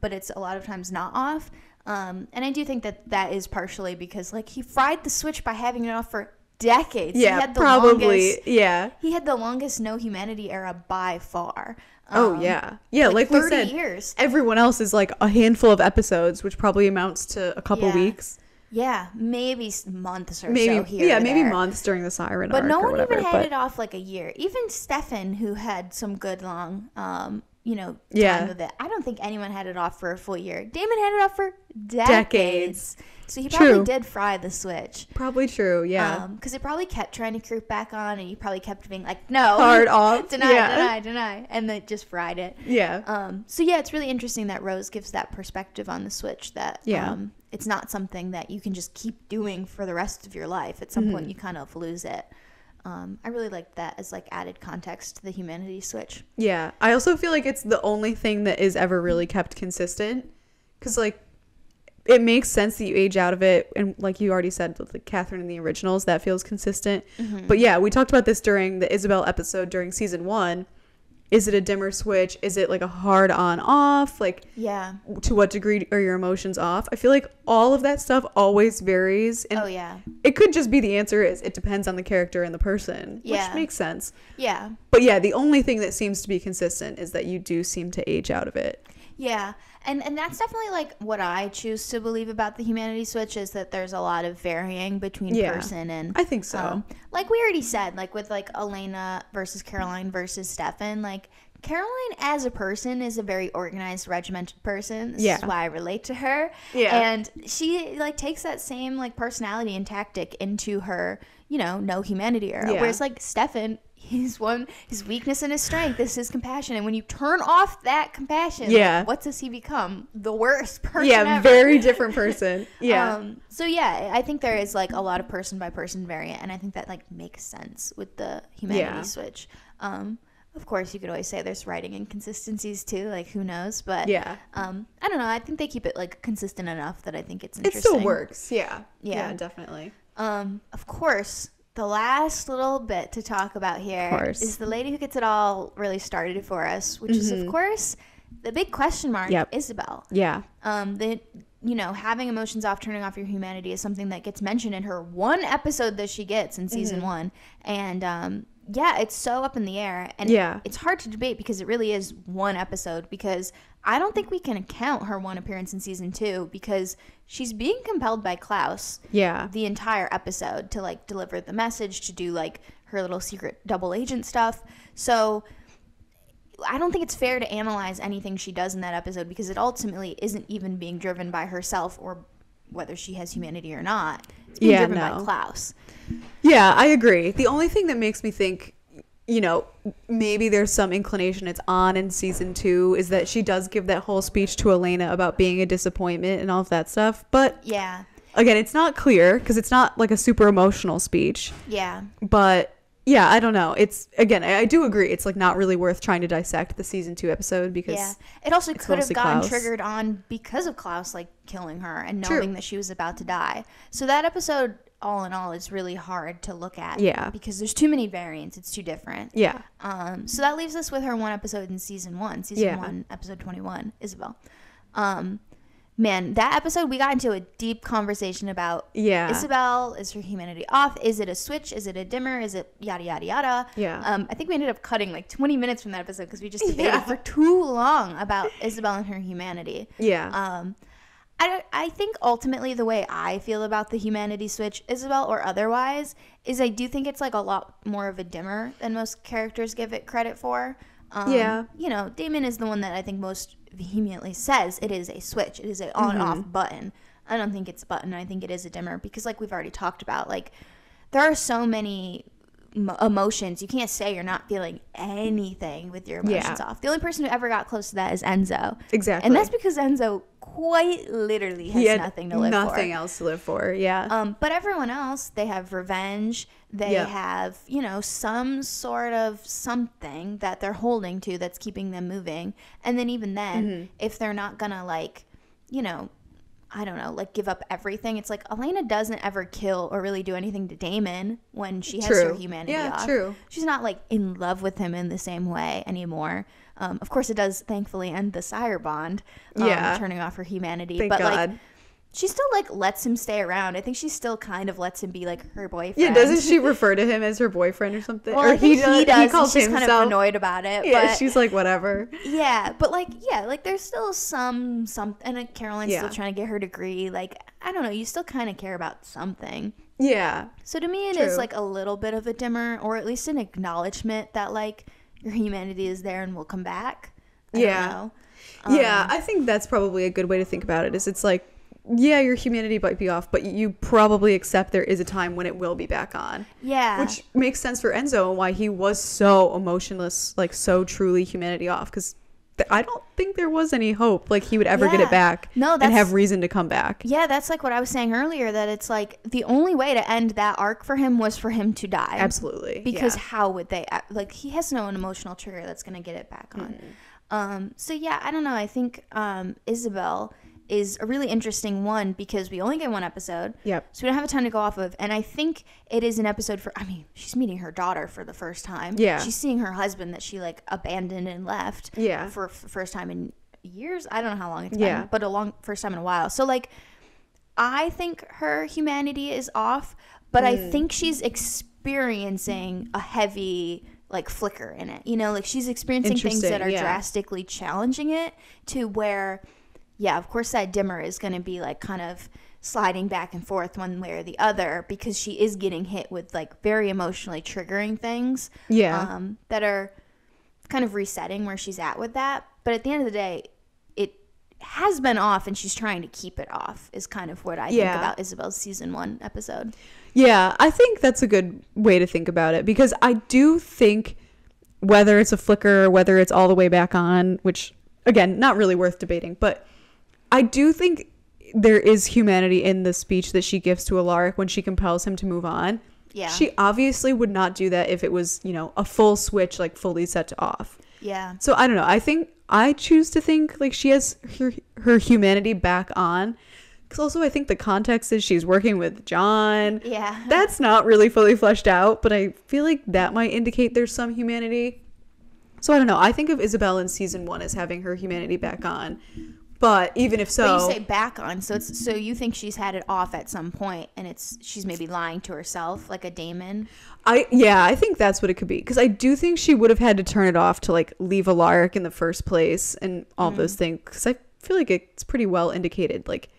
A: But it's a lot of times not off. And I do think that is partially because, like, he fried the switch by having it off for decades.
B: Yeah,
A: he had the
B: probably.
A: Longest, he had the longest no humanity era by far.
B: Yeah, like
A: 30
B: we said,
A: years.
B: Everyone else is, like, a handful of episodes, which probably amounts to a couple weeks.
A: Yeah, maybe months or
B: maybe,
A: so here.
B: Yeah, maybe months during the Siren arc.
A: But no one
B: whatever,
A: even had it off like a year. Even Stefan, who had some good long, time with it. I don't think anyone had it off for a full year. Damon had it off for decades. So he probably did fry the switch.
B: Probably true, yeah.
A: Because it probably kept trying to creep back on, and he probably kept being like, no.
B: Hard off.
A: Deny. And then just fried it.
B: Yeah.
A: So, yeah, it's really interesting that Rose gives that perspective on the switch that it's not something that you can just keep doing for the rest of your life. At some point, you kind of lose it. I really like that as, like, added context to the humanity switch.
B: Yeah. I also feel like it's the only thing that is ever really kept consistent. Because, like, it makes sense that you age out of it. And like you already said, with like Katherine in the originals, that feels consistent. But yeah, we talked about this during the Isobel episode during season 1. Is it a dimmer switch? Is it like a hard on off? Like, to what degree are your emotions off? I feel like all of that stuff always varies. And it could just be the answer is it depends on the character and the person, which makes sense. Yeah. But yeah, the only thing that seems to be consistent is that you do seem to age out of it.
A: Yeah. And that's definitely, like, what I choose to believe about the humanity switch is that there's a lot of varying between person and...
B: I think so.
A: Like we already said, like, with, like, Elena versus Caroline versus Stefan, like, Caroline as a person is a very organized, regimented person. This is why I relate to her. Yeah. And she like takes that same like personality and tactic into her, you know, no humanity era. Yeah. Whereas like Stefan, his weakness and his strength is his compassion. And when you turn off that compassion, like, what does he become? The worst person ever.
B: Very different person. Yeah.
A: So yeah, I think there is like a lot of person by person variant, and I think that like makes sense with the humanity switch. Of course, you could always say there's writing inconsistencies too. Like, who knows? But I don't know. I think they keep it like consistent enough that I think it's interesting.
B: It still works. Yeah, definitely.
A: Of course, the last little bit to talk about here is the lady who gets it all really started for us, which is of course the big question mark, Isobel. Yeah. You know, having emotions off, turning off your humanity is something that gets mentioned in her one episode that she gets in season 1, and it's so up in the air, and it's hard to debate because it really is one episode, because I don't think we can count her one appearance in season 2 because she's being compelled by Klaus the entire episode to like deliver the message, to do like her little secret double agent stuff. So I don't think it's fair to analyze anything she does in that episode because it ultimately isn't even being driven by herself or whether she has humanity or not. It's being driven by Klaus.
B: Yeah, I agree. The only thing that makes me think, you know, maybe there's some inclination it's on in season 2 is that she does give that whole speech to Elena about being a disappointment and all of that stuff. But again, it's not clear because it's not like a super emotional speech. Yeah. But yeah, I don't know. It's, again, I do agree. It's like not really worth trying to dissect the season 2 episode because
A: it also could have gotten triggered on because of Klaus like killing her and knowing that she was about to die. So that episode, all in all, is really hard to look at. Yeah. Because there's too many variants. It's too different. Yeah. So that leaves us with her one episode in season 1. Season 1, episode 21, Isobel. Man, that episode, we got into a deep conversation about Isobel. Is her humanity off? Is it a switch? Is it a dimmer? Is it yada, yada, yada? Yeah. I think we ended up cutting like 20 minutes from that episode because we just debated for too long about Isobel and her humanity. Yeah. I think ultimately the way I feel about the humanity switch, Isobel or otherwise, is I do think it's like a lot more of a dimmer than most characters give it credit for. You know, Damon is the one that I think most vehemently says it is a switch. It is a on-off button. I don't think it's a button. I think it is a dimmer because like we've already talked about, like there are so many emotions. You can't say you're not feeling anything with your emotions off. The only person who ever got close to that is Enzo. Exactly. And that's because Enzo quite literally has nothing to live for.
B: Nothing else to live for,
A: But everyone else, they have revenge. They have, you know, some sort of something that they're holding to that's keeping them moving. And then even then, if they're not gonna like, you know, I don't know, like give up everything. It's like Elena doesn't ever kill or really do anything to Damon when she has her humanity off. True. She's not like in love with him in the same way anymore. Of course, it does thankfully end the sire bond, turning off her humanity.
B: Thank God.
A: Like, she still like lets him stay around. I think she still kind of lets him be like her boyfriend.
B: Yeah, doesn't she refer to him as her boyfriend or something?
A: Well,
B: or
A: I think he does. He calls she's himself. Kind of annoyed about it.
B: Yeah,
A: but,
B: she's like whatever.
A: Yeah, but like there's still some and Caroline's still trying to get her degree. Like I don't know, you still kind of care about something. Yeah. So to me, it is like a little bit of a dimmer, or at least an acknowledgement that like your humanity is there and will come back. I don't know.
B: Yeah, I think that's probably a good way to think about it. Is it's like, yeah, your humanity might be off, but you probably accept there is a time when it will be back on. Yeah. Which makes sense for Enzo and why he was so emotionless, like so truly humanity off, because I don't think there was any hope like he would ever get it back and have reason to come back.
A: Yeah, that's like what I was saying earlier, that it's like the only way to end that arc for him was for him to die.
B: Absolutely.
A: Because how would they, like he has no emotional trigger that's going to get it back on. So yeah, I don't know. I think Isobel is a really interesting one because we only get one episode. Yep. So we don't have a ton to go off of. And I think it is an episode for, I mean, she's meeting her daughter for the first time. Yeah. She's seeing her husband that she like abandoned and left. Yeah. For the first time in years. I don't know how long it's been, but first time in a while. So like, I think her humanity is off, but I think she's experiencing a heavy like flicker in it. You know, like she's experiencing things that are drastically challenging it to where, yeah, of course that dimmer is going to be like kind of sliding back and forth one way or the other because she is getting hit with like very emotionally triggering things that are kind of resetting where she's at with that. But at the end of the day, it has been off, and she's trying to keep it off, is kind of what I think about Isobel's season 1 episode.
B: Yeah, I think that's a good way to think about it, because I do think whether it's a flicker, whether it's all the way back on, which, again, not really worth debating, but I do think there is humanity in the speech that she gives to Alaric when she compels him to move on. Yeah. She obviously would not do that if it was, you know, a full switch, like fully set to off. Yeah. So I don't know. I think I choose to think like she has her humanity back on. Because also I think the context is she's working with John. Yeah. That's not really fully fleshed out, but I feel like that might indicate there's some humanity. So I don't know. I think of Isobel in season 1 as having her humanity back on. But even if so,
A: but you say back on, so you think she's had it off at some point, and she's maybe lying to herself, like a Damon.
B: I think that's what it could be, because I do think she would have had to turn it off to like leave Alaric in the first place and all those things, because I feel like it's pretty well indicated like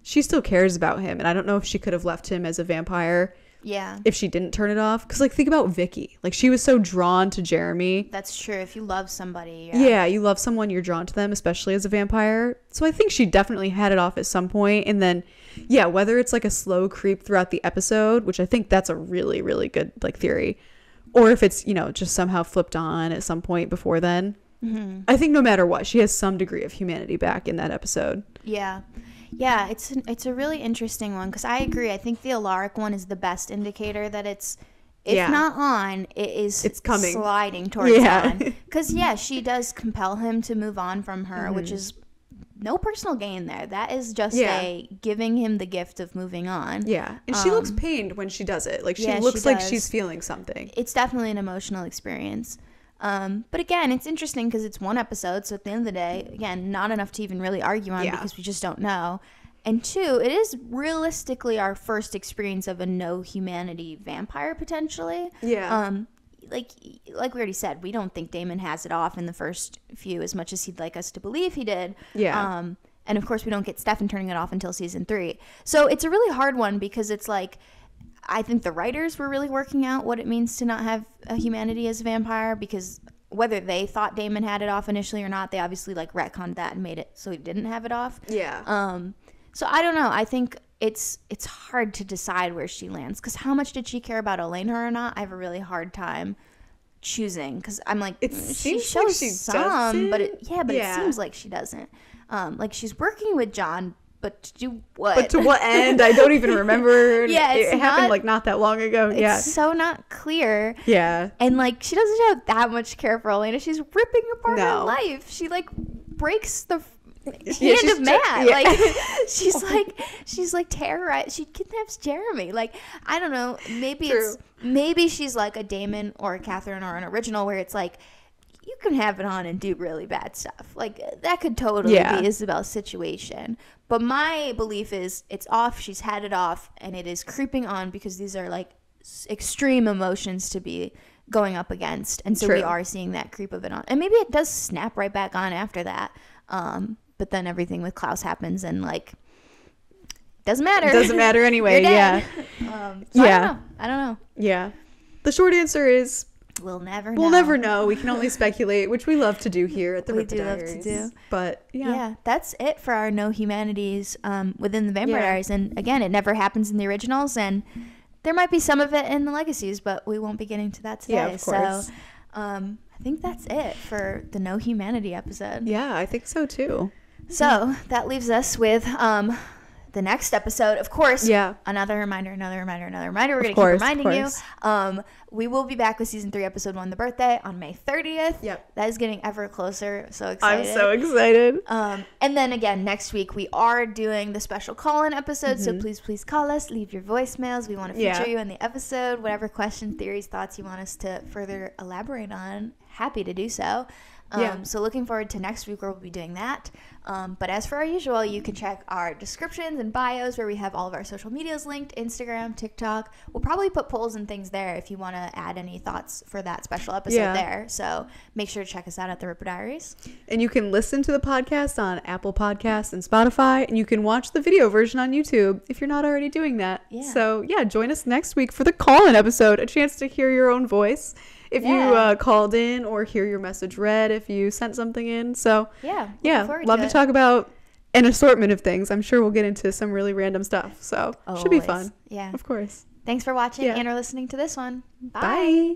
B: she still cares about him, and I don't know if she could have left him as a vampire. Yeah. If she didn't turn it off. Because, like, think about Vicky. Like, she was so drawn to Jeremy.
A: That's true. If you love somebody.
B: Yeah, you love someone, you're drawn to them, especially as a vampire. So I think she definitely had it off at some point. And then, yeah, whether it's, like, a slow creep throughout the episode, which I think that's a really, really good, like, theory. Or if it's, you know, just somehow flipped on at some point before then. Mm-hmm. I think no matter what, she has some degree of humanity back in that episode.
A: Yeah. Yeah, it's a really interesting one, because I agree. I think the Alaric one is the best indicator that it's not on, it's coming, sliding towards on. Because, she does compel him to move on from her, which is no personal gain there. That is just a giving him the gift of moving on. Yeah,
B: and she looks pained when she does it. Like, she looks like she's feeling something.
A: It's definitely an emotional experience. But again, it's interesting because it's one episode, so at the end of the day, again, not enough to even really argue on because we just don't know. And 2, it is realistically our first experience of a no humanity vampire, potentially. Yeah. Like we already said, we don't think Damon has it off in the first few as much as he'd like us to believe he did. Yeah. And of course, we don't get Stefan turning it off until season 3. So it's a really hard one, because it's like, I think the writers were really working out what it means to not have a humanity as a vampire, because whether they thought Damon had it off initially or not, they obviously like retconned that and made it so he didn't have it off. Yeah. So I don't know. I think it's hard to decide where she lands, because how much did she care about Elena or not? I have a really hard time choosing, because I'm like, she shows like she some, but it seems like she doesn't. Like, she's working with John, but to do what?
B: But to what end? I don't even remember. It happened like not that long ago.
A: It's so not clear. Yeah. And like, she doesn't have that much care for Elena. She's ripping apart her life. She like breaks the hand of Matt. Like, she's like terrorized. She kidnaps Jeremy. Like, I don't know. Maybe she's like a Damon or a Katherine or an original, where it's like, you can have it on and do really bad stuff. Like, that could totally be Isobel's situation. But my belief is it's off. She's had it off, and it is creeping on, because these are like extreme emotions to be going up against. And so we are seeing that creep of it on. And maybe it does snap right back on after that. But then everything with Klaus happens, and like, doesn't matter.
B: It doesn't matter anyway. Yeah.
A: So I don't know.
B: Yeah. The short answer is,
A: we'll never know.
B: We'll never know. We can only speculate, which we love to do here at the Diaries. We do love to do. But
A: yeah, that's it for our no humanities within the Vampire Diaries. And again, it never happens in the originals, and there might be some of it in the legacies, but we won't be getting to that today. Yeah, of course. So I think that's it for the no humanity episode.
B: Yeah, I think so too.
A: So that leaves us with the next episode, of course. Yeah. Another reminder. We're going to keep reminding you. We will be back with season 3, episode 1, The Birthday, on May 30th. Yep. That is getting ever closer. So excited.
B: I'm so excited.
A: And then again, next week, we are doing the special call-in episode. Mm-hmm. So please call us. Leave your voicemails. We want to feature you in the episode. Whatever questions, theories, thoughts you want us to further elaborate on, happy to do so. So looking forward to next week, where we'll be doing that. But as for our usual, you can check our descriptions and bios, where we have all of our social medias linked: Instagram, TikTok. We'll probably put polls and things there if you want to add any thoughts for that special episode there. So make sure to check us out at the Ripper Diaries.
B: And you can listen to the podcast on Apple Podcasts and Spotify, and you can watch the video version on YouTube if you're not already doing that. Yeah. So join us next week for the call-in episode, a chance to hear your own voice if you called in or hear your message read if you sent something in. So yeah, love to talk about an assortment of things. I'm sure we'll get into some really random stuff. So should be fun. Yeah, of course.
A: Thanks for watching and or listening to this one.
B: Bye.